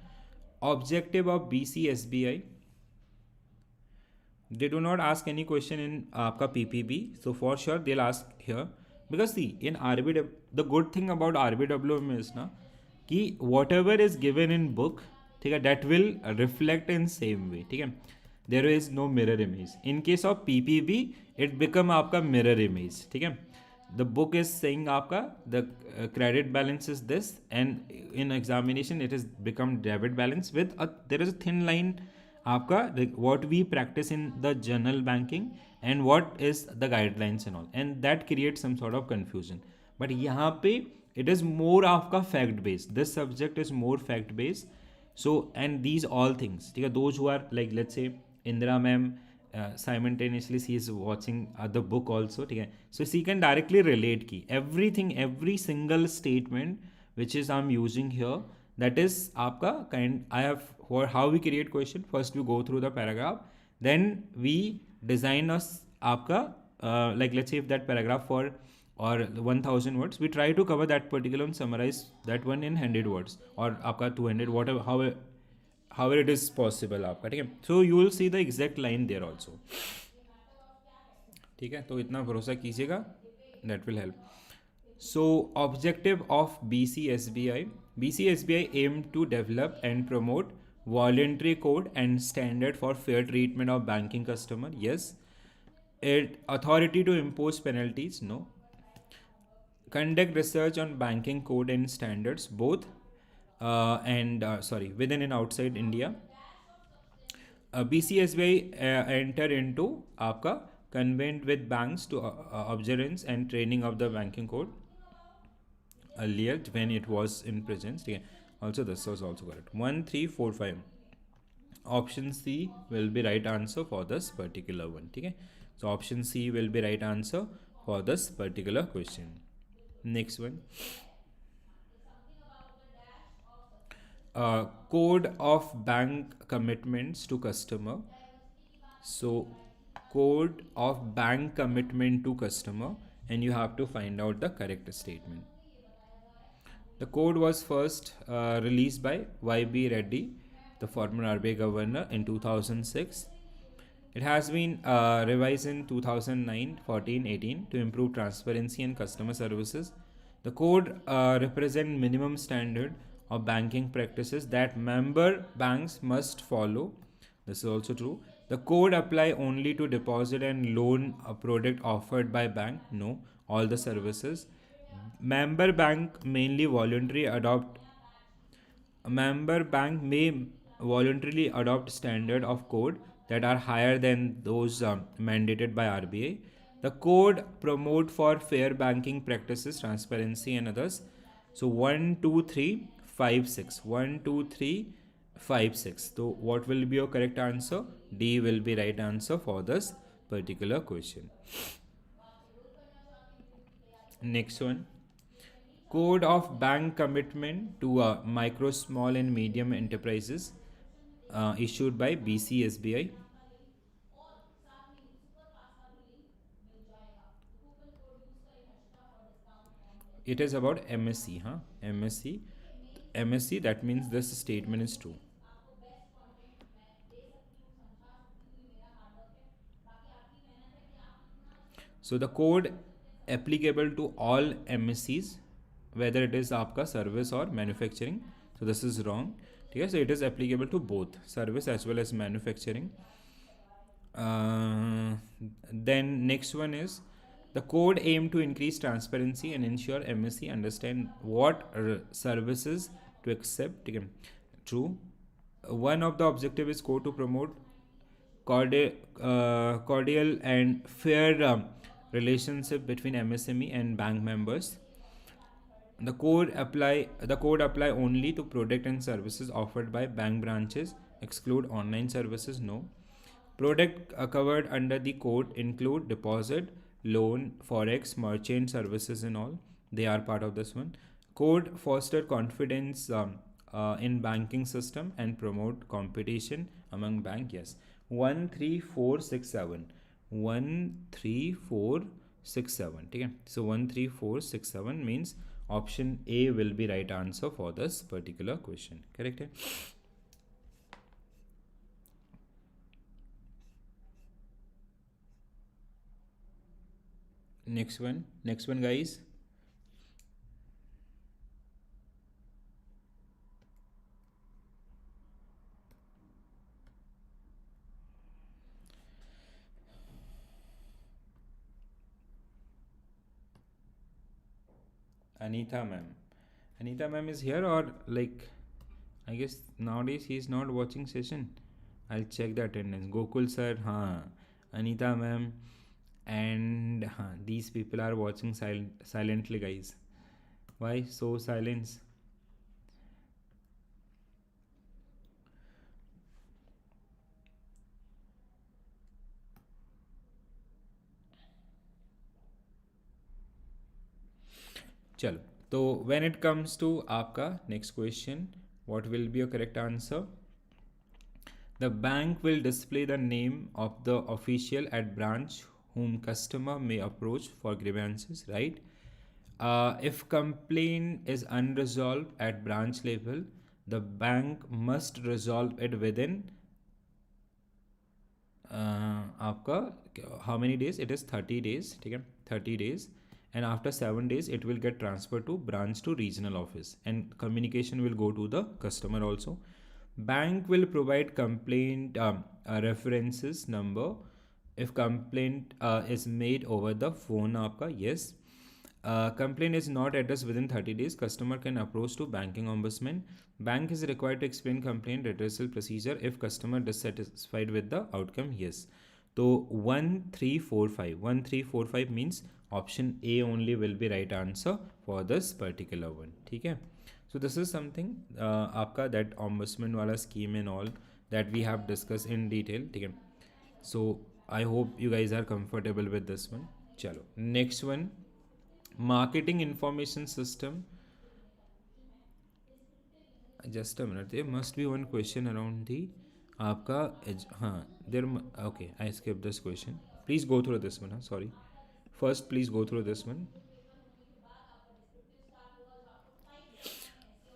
Objective of BCSBI. They do not ask any question in आपका PPB, so for sure they'll ask here, because see in RBW, the good thing about RBWM is ना कि whatever is given in book, ठीक है, that will reflect in same way. ठीक है. There is no mirror image. In case of PPB, it become आपका mirror image. ठीक है. The book is saying आपका the credit balance is this, and in examination it is become debit balance with there is a thin line आपका what we practice in the general banking and what is the guidelines and all, and that creates some sort of confusion. But यहाँ पे it is more आपका fact based. This subject is more fact based. So and these all things, ठीक है, those who are like let's say Indira ma'am, simultaneously she is watching the book also, ठीक है, so she can directly relate की everything, every single statement which is I'm using here, that is आपका kind. I have for how we create question. First we go through the paragraph, then we design us आपका like let's say if that paragraph for or 1000 words, we try to cover that particular and summarize that one in 100 words or आपका 200, whatever however it is possible आपका. ठीक है. So you will see the exact line there also. ठीक है. तो इतना भरोसा कीजिएगा, that will help. So objective of BCSBI. BCSBI aim to develop and promote voluntary code and standard for fair treatment of banking customer. Yes. It authority to impose penalties. No. Conduct research on banking code and standards both within and outside India. BCSBI enter into आपका convent with banks to observance and training of the banking code earlier when it was in presence. ठीक है. Also this was also correct. 1 3 4 5 option C will be right answer for this particular one. ठीक है. So option C will be right answer for this complicated है particular question. बिल्कुल Next one. Next है something about the dash of subsistence of Code of bank commitments to customer. Diversity की बात की So variety की बात की code inclusion of की बात bank की है commitment to तो customer, and you diversity have to find out the correct किसके अंदर statement. होंगे ये बताया जा रहा है हाँ The बोलिए code was first released by YB Reddy, मैं the बोलूँ former RBI governor, आप in बोलिए हाँ बोलिए बोलिए 2006. बोलिए नहीं बोलिए नहीं It बोलिए has been revised in 2009, हाँ 14, बोलिए 18 to improve transparency and customer services. The हाँ code बोलिए represent minimum standard of banking practices that member banks must follow. This is also true. The code apply only to deposit and loan product offered by bank. No, all the services. Member bank mainly voluntary adopt a member bank may voluntarily adopt standard of code that are higher than those mandated by RBI. The code promote for fair banking practices, transparency and others. So 1, 2, 3, 5, 6. 1, 2, 3, 5, 6. So what will be your correct answer? D will be right answer for this particular question. आप Adol करना चाहते हैं BDO की तैयारी करना Next चाहते one. हैं लेकिन नहीं चाहते Code हैं तो of क्या bank करें commitment to micro, small, and medium enterprises description में दे दिया है issued by आपको BCSBI. टेलीग्राम का लिंक और साथ में ही सुपर पास का भी लिंक मिल जाएगा तो कूपन कोड यूज करें Harshita for discount on It 10%। is about MSC, huh? MSC. ठीक है mains MSC, that means plus this statement is true. Mains आपको बेस्ट कंटेंट मैं दे सकती हूँ समझा सकती हूँ ये मेरा हार्ड वर्क है बाकी आपकी मेहनत है कि आप कितना अच्छे So the परफॉर्म code कर सकते हैं सामने वाले applicable को to all MSCs, whether it is आपका service or manufacturing. So this is wrong. ठीक है, so it is applicable to both service as well as manufacturing. Uh, then next one is the code aim to increase transparency and ensure MSC understand what services to accept. ठीक है, true. One of the objective is code to promote cordial and fair relationship between MSME and bank members. The code apply only to product and services offered by bank branches. Exclude online services. No. Product covered under the code include deposit, loan, forex, merchant services, and all. They are part of this one. Code foster confidence in banking system and promote competition among bank. Yes. 13467. 13467. Okay. So 13467 means option A will be right answer for this particular question. Correct? Next one, guys. Anita ma'am is here, or like, I guess nowadays he is not watching session. I'll check the attendance. Gokul sir, हाँ, Anita ma'am, and these people are watching silently, guys. Why so silence? चलो, तो when it comes to आपका next question, what will be your correct answer? The bank will display the name of the official at branch whom customer may approach for grievances, right? If complaint is unresolved at branch level, the bank must resolve it within आपका how many days? It is 30 days. ठीक है, 30 days, and after 7 days it will get transferred to branch to regional office, and communication will go to the customer also. Bank will provide complaint references number if complaint is made over the phone. आपका yes. Complaint is not addressed within 30 days, customer can approach to banking ombudsman. Bank is required to explain complaint redressal procedure if customer dissatisfied with the outcome. Yes. So 1345. 1345 means option A only will be right answer for this particular one. ठीक है. So this is something आपका that ombudsman वाला scheme and all that we have discussed in detail. ठीक है. So I hope you guys are comfortable with this one. Chalo, next one, marketing information system. Just a minute, there must be one question around the आपका हाँ there okay, I skipped this question. Please go through this one. Sorry, first please go through this one.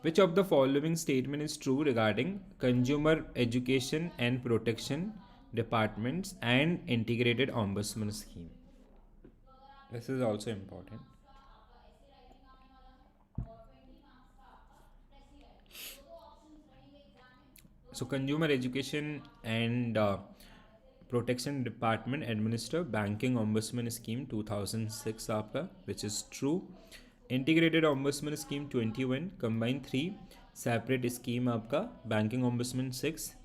Which of the following statement is true regarding consumer education and protection departments and integrated ombudsman scheme? This is also important. का आपका ऐसे writing आने वाला है और 20 marks का आपका प्रेसी writing, दो दो ऑप्शंस रहेंगे एग्जाम में, So दोनों में से consumer आपको education मार्क्स and आप ऐसे लिखेंगे protection department administer banking ombudsman scheme 2006 आपका, which is true. Integrated ombudsman scheme 21 combine three separate scheme आपका, banking ombudsman 6,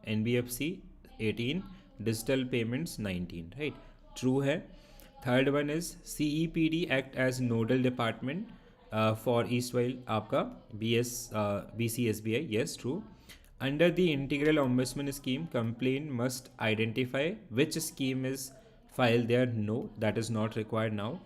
NBFC 18, digital payments 19, right? True है. Third one is CEPD act as nodal department for Eastwell आपका, BCSBI, yes, true. Under the integral ombudsman scheme, complaint must identify which scheme is filed there. No, that is not required now.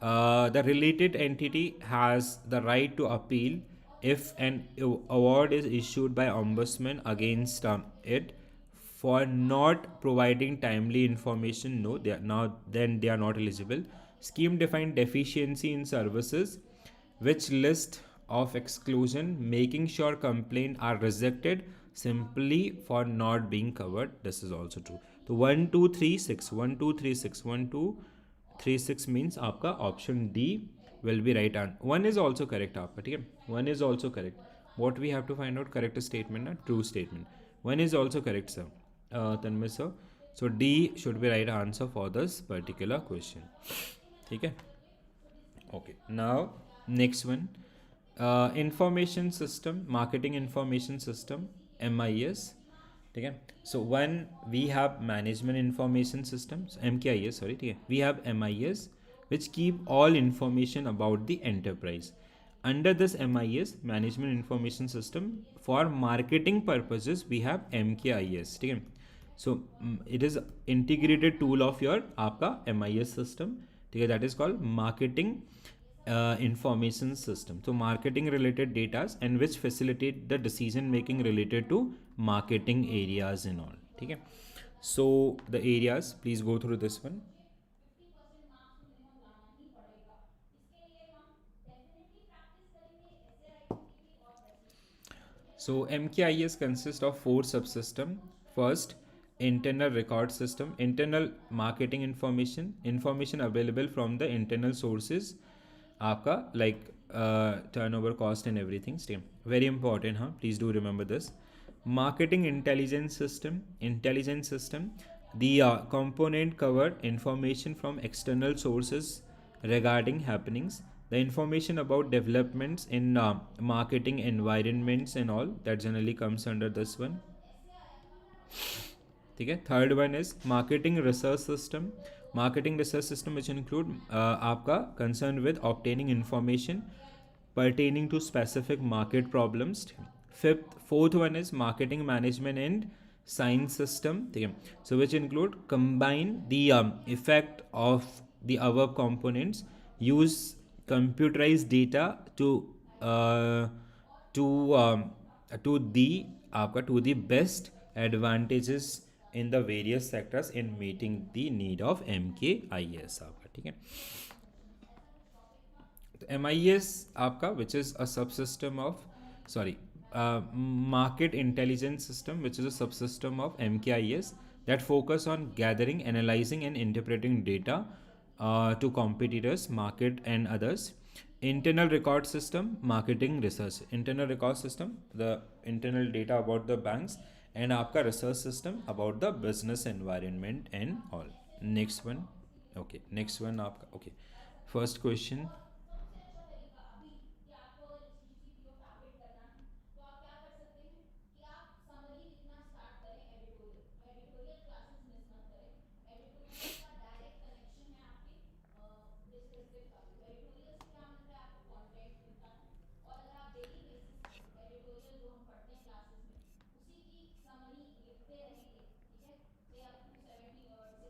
The related entity has the right to appeal if an award is issued by ombudsman against it for not providing timely information. No, they are now then they are not eligible. Scheme defined deficiency in services, which list of exclusion, making sure complaints are rejected simply for not being covered. This is also true. So 1 2 3 6 1 2 3 6 1 2 3 6 means आपका option D will be right answer. One is also correct आपका, ठीक है, one is also correct. What we have to find out correct statement ना, true statement. One is also correct, sir. Tanmay sir. So D should be right answer for this particular question. ठीक है. Okay, now next one, information system, marketing information system, MIS. ठीक है. So one we have management information systems, MKIS, sorry, ठीक है. We have MIS which keep all information about the enterprise. Under this MIS, management information system, for marketing purposes we have MKIS, ठीक है. So it is integrated tool of your आपका MIS system, ठीक है, that is called marketing information system. So marketing related data and which facilitate the decision making related to marketing areas and all, ठीक है. So the areas, please go through this one. 50% marks minimum लाना ही पड़ेगा, इसके लिए हम definitely practice करेंगे ऐसे writing की भी और प्रेसी की भी, ठीक है. So MKIS consists of four subsystems. First, internal record system, internal marketing information, information available from the internal sources, आपका like turnover cost and everything. Very important, huh? Please do remember this. Marketing intelligence system. The component cover information from external sources regarding happenings, the information about developments in marketing environments and all that generally comes under this one. ठीक है. Third one is marketing research system, marketing research system which include आपका concern with obtaining information pertaining to specific market problems. Fourth one is marketing management and science system, so which include combine the effect of the above components, use computerized data uh, to um, to the best advantages in the various sectors in meeting the need of MKIS आपका, ठीक है. MIS आपका which is a subsystem of market intelligence system, which is a subsystem of MKIS that focus on gathering, analyzing and interpreting data to competitors, market and others. Internal record system, marketing research. Internal record system, the internal data about the banks, and आपका research system about the business environment and all. Next one. Okay, next one आपका. Okay, first question. सबसे अच्छा तरीका अभी कि आपको अगर किसी चीज को टारगेट करना है तो आप क्या कर सकते हैं कि आप समरी लिखना स्टार्ट करें. एडिटोरियल एडिटोरियल क्लासेस मिस मत करें. एडिटोरियल का डायरेक्ट कनेक्शन है आपके डिस्क्रिप्टिव का भी. एडिटोरियल से क्या मिलता है आपको, कंटेंट मिलता है. और अगर आप डेली बेसिस पे एडिटोरियल जो हम पढ़ते हैं क्लासेस में उसी की समरी लिखते रहेंगे, ठीक है, से अप टू 70 वर्ड से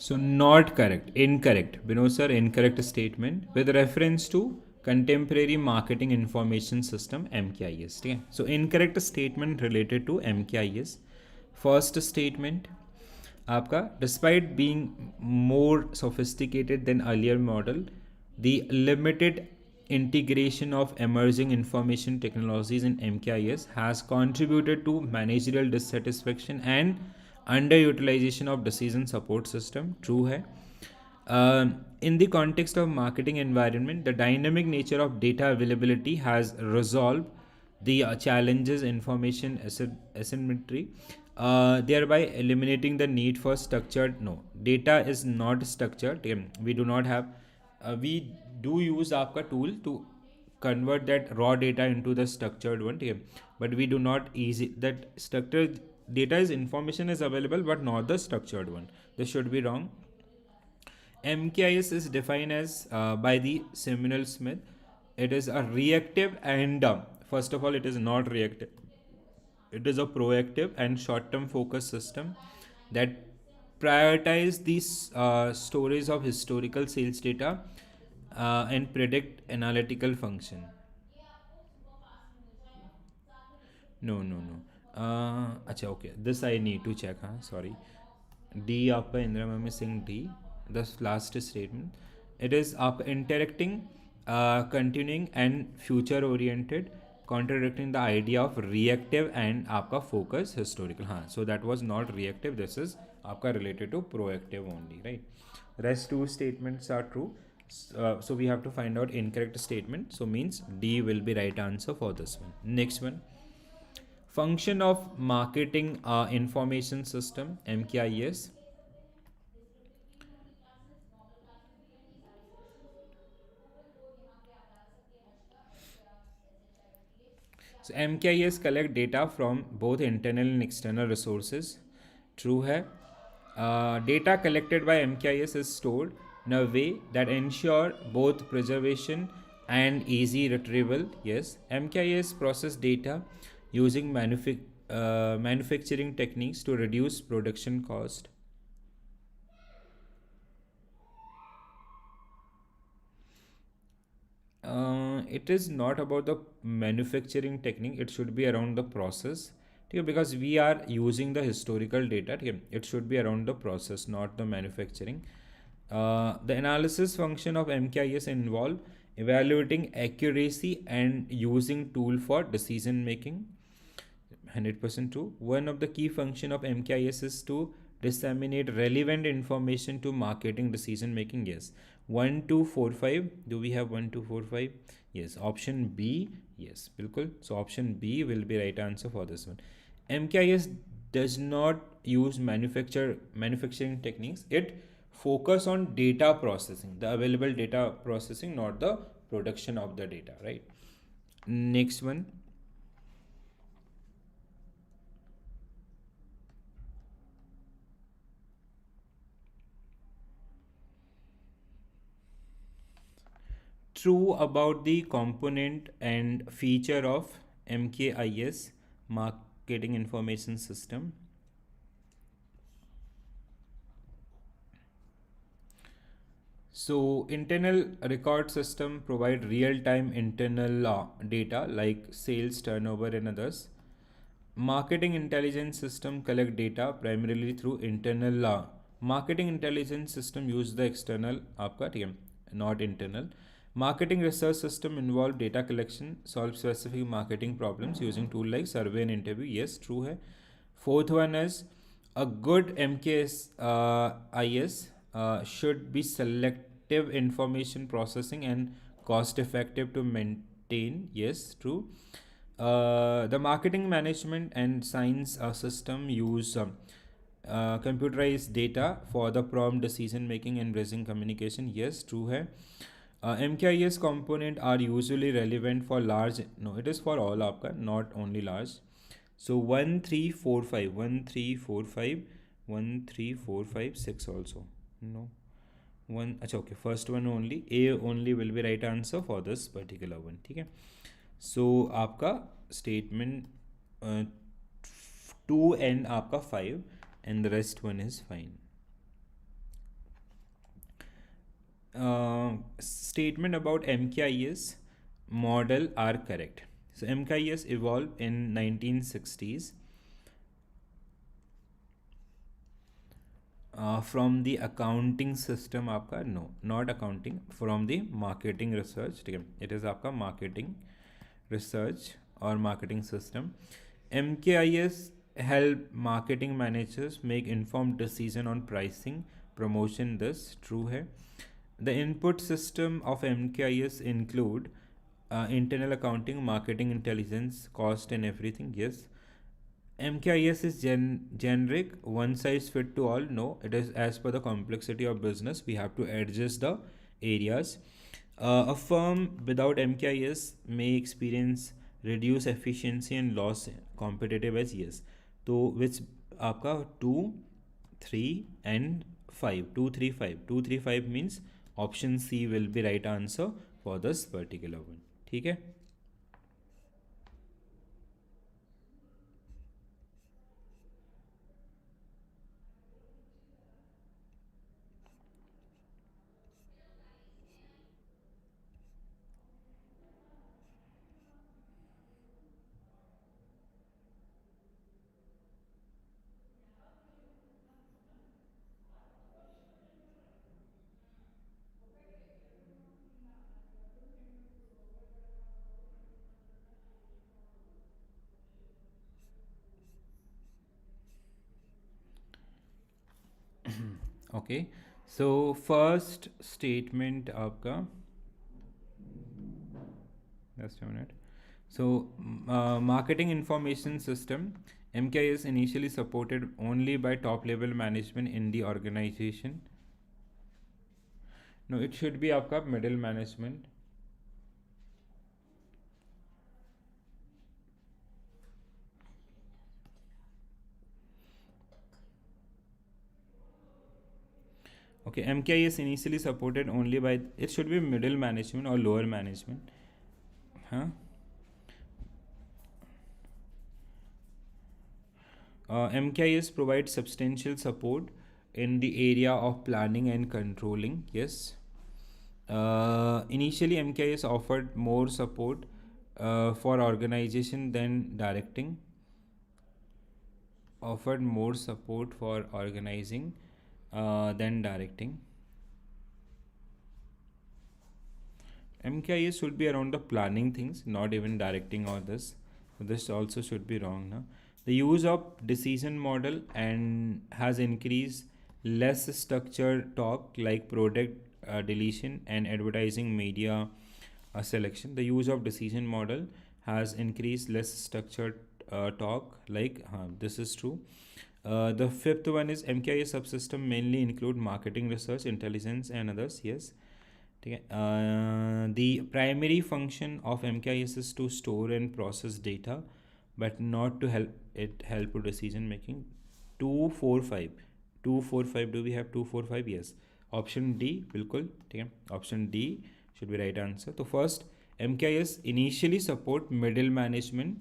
So not correct, incorrect. Vinod sir, incorrect statement with reference to contemporary marketing information system MKIS. ठीक है? So incorrect statement related to MKIS. First statement आपका despite being more sophisticated than earlier model, the limited integration of emerging information technologies in MKIS has contributed to managerial dissatisfaction and underutilization of decision support system. True है. In the context of marketing environment, the dynamic nature of data availability has resolved the challenges information asymmetry, thereby eliminating the need for structured. No, data is not structured. We do not have. We do use आपका tool to convert that raw data into the structured one. But we do not easy that structured data is information is available, but not the structured one. This should be wrong. MKIS is defined as by the Seminole Smith. It is a reactive and first of all, it is not reactive. It is a proactive and short-term focus system that prioritize these stories of historical sales data and predict analytical function. ये आपको super fast में मिल जाएगा, साथ में No, descriptive no, लिखा no. है super fast में, अच्छा, okay. This I need to check. हाँ, sorry. D आपका Indira ma'am missing D. The last statement. It is आपका interacting, continuing and future oriented, contradicting the idea of reactive and आपका focus historical. हाँ, so that was not reactive. This is आपका related to proactive only, right? Rest two statements are true. So we have to find out incorrect statement. So means D will be right answer for this one. Next one. Function of marketing information system MKIS. Descriptive की भी होंगी classes, normal classes भी लेंगे सारी questions की। Coupon code यहाँ पे आप डाल सकते हैं हर्ष का HRSHIRTA, So MKIS collect data from both internal and external resources. True है. Data collected by MKIS is stored in a way that ensure both preservation and easy retrieval. Yes, MKIS process data using manufacturing techniques to reduce production cost. It is not about the manufacturing technique, it should be around the process. Because we are using the historical data, it should be around the process, not the manufacturing. The analysis function of MKIS involve evaluating accuracy and using tool for decision making. 100% true. One of the key function of MKIS is to disseminate relevant information to marketing decision making. Yes. 1 2 4 5. Do we have 1 2 4 5? Yes. Option B. Yes. Bilkul. So option B will be right answer for this one. MKIS does not use manufacturing techniques. It focus on data processing, the available data processing, not the production of the data, right? Next one. True about the component and feature of MKIS marketing information system. So internal record system provide real-time internal data like sales turnover and others. Marketing intelligence system collect data primarily through internal marketing intelligence system use the external आपका ठीक है, not internal. Marketing research system involve data collection, solve specific marketing problems using tool like survey and interview. Yes, true है. Fourth one is a good MKS IS should be selective information processing and cost effective to maintain. Yes, true. The marketing management and science system use computerized data for the prompt decision making and bridging communication. Yes, true है. MKIS component are usually relevant for large. No, it is for all आपका, not only large. So 1 3 4 5 1 3 4 5 1 3 4 5 6 also. No. One. अच्छा, okay. First one only. A only will be right answer for this particular one. ठीक है. So आपका statement 2 and आपका 5 and the rest one is fine. statement about MKIS model are correct. So MKIS evolved in 1960s from the accounting system आपका, no not accounting, from the marketing research, ठीक है, it is आपका marketing research or marketing system. MKIS help marketing managers make informed decision on pricing, promotion. This true है. The input system of MKIS include internal accounting, marketing intelligence, cost and everything. Yes. MKIS is generic, one size fit to all. No, it is as per the complexity of business. We have to adjust the areas. A firm without MKIS may experience reduced efficiency and loss competitive edge. Yes. तो which आपका 2, 3 and 5. 2, 3, 5. 2, 3, 5 means option C will be right answer for this particular one. ठीक है. Okay, so first statement आपका, just a minute. So marketing information system, MKIS initially supported only by top level management in the organization. No, it should be आपका middle management. Okay, MKIS initially supported only by, it should be middle management or lower management. Huh? MKIS provides substantial support in the area of planning and controlling. Yes. Initially, MKIS offered more support for organization than directing. Offered more support for organizing than directing. MKIS should be around the planning things, not even directing or this. So this also should be wrong now. The use of decision model and has increased less structured talk like product deletion and advertising media selection. The use of decision model has increased less structured talk like this is true. The fifth one is MKIS subsystem mainly include marketing research, intelligence and others. Yes. The primary function of MKIS is to store and process data, but not to help with decision making. 2, 4, 5. 2, 4, 5. Do we have 2, 4, 5? Yes. Option D, बिल्कुल ठीक है. Option D should be right answer. So first, MKIS initially support middle management.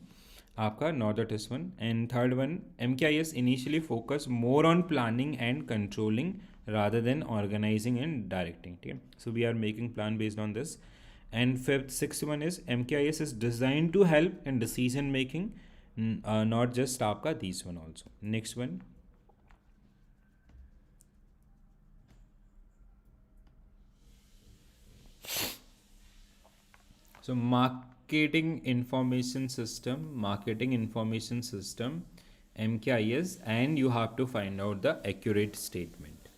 आपका not the test one. And third one, MKIS initially focus more on planning and controlling rather than organizing and directing. Okay? So we are making plan based on this. And sixth one is MKIS is designed to help in decision making, not just आपका these one also. Next one. So marketing information system, MKIS, and you have to find out the accurate statement.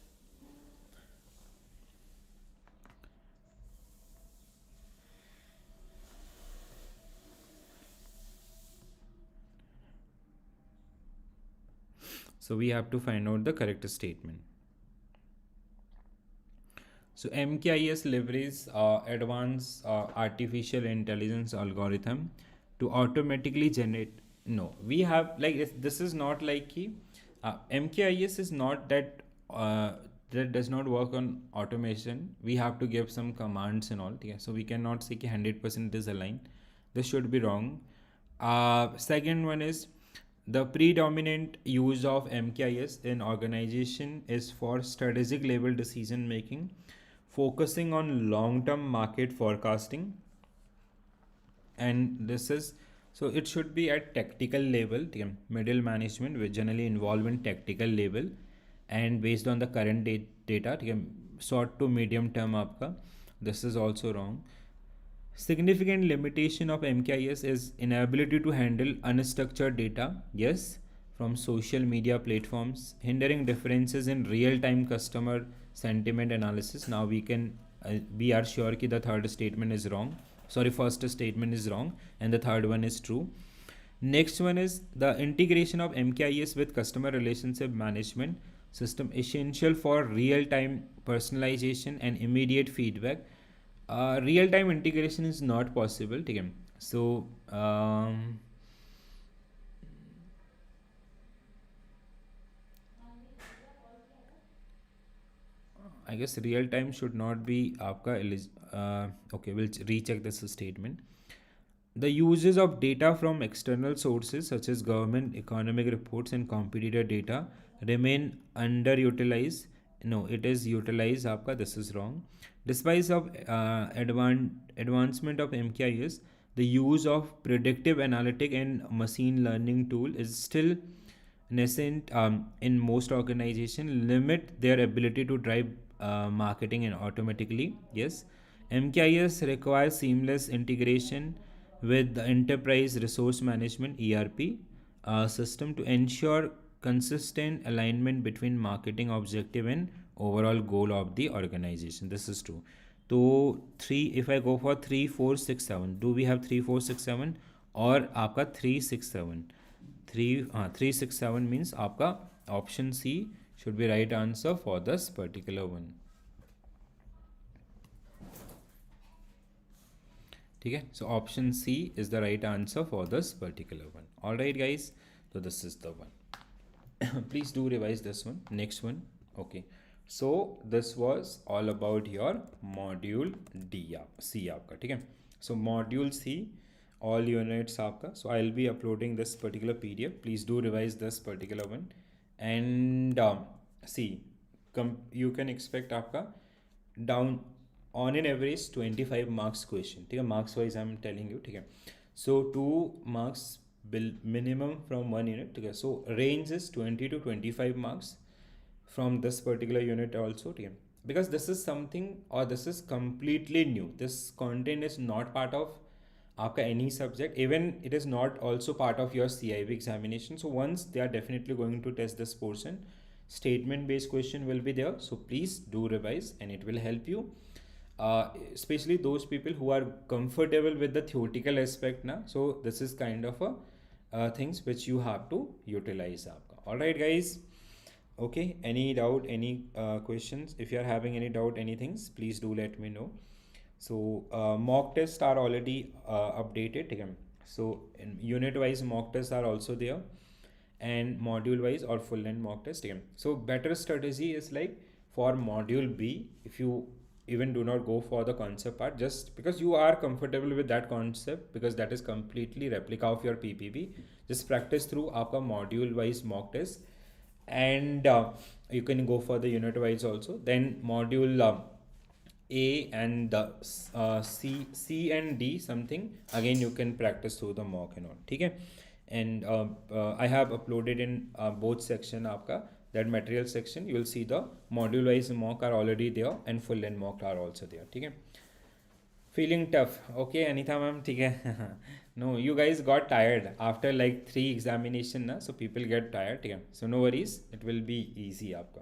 So we have to find out the correct statement. So MKIS leverages advanced artificial intelligence algorithm to automatically generate. No, we have like this is not like MKIS is not that that does not work on automation. We have to give some commands and all. Yeah, so we cannot say 100% is aligned. This should be wrong. Second one is the predominant use of MKIS in organization is for strategic level decision making, focusing on long-term market forecasting, and this is, so it should be at tactical level, middle management which generally involved in tactical level, and based on the current data, short to medium term आपका, this is also wrong. Significant limitation of MKIS is inability to handle unstructured data, yes, from social media platforms, hindering differences in real-time customer sentiment analysis. Now we are sure that the third statement is wrong. Sorry, first statement is wrong and the third one is true. Next one is the integration of MKIS with customer relationship management system essential for real-time personalization and immediate feedback. Real-time integration is not possible. So I guess real time should not be आपका okay, we'll recheck this statement. The uses of data from external sources such as government economic reports and competitor data remain underutilized. No, it is utilized आपका, this is wrong. Despite of advancement of MKIS, the use of predictive analytic and machine learning tool is still nascent in most organizations, limit their ability to drive marketing and automatically. Yes, MKIS requires seamless integration with the enterprise resource management ERP system to ensure consistent alignment between marketing objective and overall goal of the organization. This is true. So 3, if I go for 3 4 6 7, do we have 3 4 6 7 or आपका 3 6 7? 3 6 7 means आपका option C should be right answer for this particular one. Okay, so option C is the right answer for this particular one. All right, guys. So this is the one. Please do revise this one. Next one. Okay. So this was all about your module D C आपका, ठीक है. So module C, all units आपका. So I'll be uploading this particular PDF. Please do revise this particular one. And see, you can expect आपका down on an average 25 marks question, ठीक है. Marks wise I'm telling you, ठीक है. So 2 marks minimum from 1 unit, ठीक है. So range is 20 to 25 marks from this particular unit also, ठीक है. Because this is something, or this is completely new. This content is not part of आपका any subject, even it is not also part of your CIB examination. So once they are definitely going to test this portion, statement based question will be there. So please do revise and it will help you. Especially those people who are comfortable with the theoretical aspect now. So this is kind of a things which you have to utilize. All right, guys. Okay, any doubt, any questions? If you are having any doubt, anything, please do let me know. So mock tests are already updated. Okay? So in unit wise mock tests are also there, and module wise or full length mock test. Okay? So better strategy is like for module B, if you even do not go for the concept part, just because you are comfortable with that concept, because that is completely replica of your PPB, just practice through आपका module wise mock test, and you can go for the unit wise also. Then module A and C and D something, again you can practice through the mock and all, okay. And I have uploaded in both section आपका, that material section, you will see the module wise mock are already there and full length mock are also there, okay. Feeling tough, okay Anita ma'am, okay. No, you guys got tired after like 3 examination na, so people get tired, okay. So no worries, it will be easy आपका,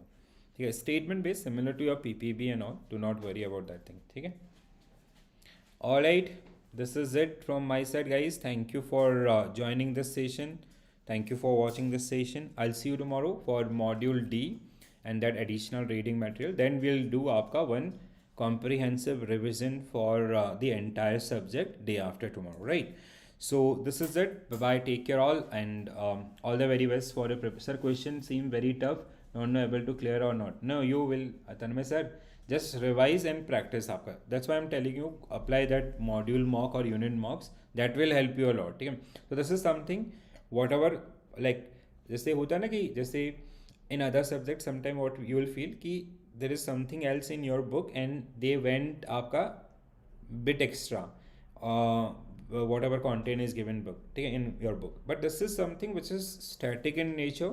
okay. Statement based similar to your PPB and all, do not worry about that thing, okay. All right, this is it from my side, guys. Thank you for joining this session. Thank you for watching this session. I'll see you tomorrow for module D and that additional reading material. Then we'll do आपका one comprehensive revision for the entire subject day after tomorrow, right? So this is it. Bye bye. Take care all, and all the very best for the professor. Question seem very tough. Not know able to clear or not. No, you will, Tanmay sir. Just revise and practice आपका. That's why I'm telling you, apply that module mock or unit mocks. That will help you a lot. ठीक है? So this is something, whatever, like जैसे होता है ना कि जैसे in other subjects sometime what you will feel कि there is something else in your book and they went आपका bit extra, whatever content is given book, ठीक है, in your book, but this is something which is static in nature,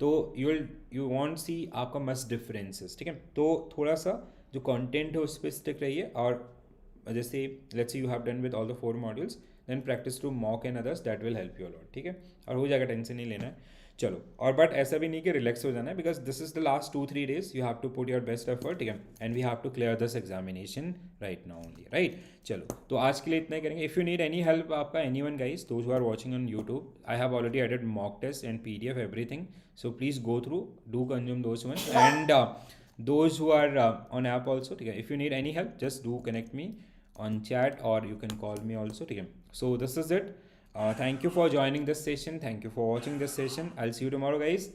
तो you won't see आपका much differences, ठीक है. तो थोड़ा सा जो content है उस पर stick रहिए, और जैसे let's say you have done with all the 4 modules, then practice to mock and others, that will help you a lot, ठीक है, और हो जाएगा, टेंशन नहीं लेना है. चलो, और बट ऐसा भी नहीं कि रिलैक्स हो जाना है, because this is the last 2-3 days, you have to put your best effort, ठीक है, and we have to clear this examination right now only, right. चलो, तो आज के लिए इतना ही करेंगे. If you need any help आपका, any one guys, those who are watching on YouTube, I have already added mock test and PDF everything, so please go through, do consume those one, and those who are on app also, ठीक है, if you need any help just do connect me on chat or you can call me also, ठीक है. So this is it. Thank you for joining this session. Thank you for watching this session. I'll see you tomorrow, guys.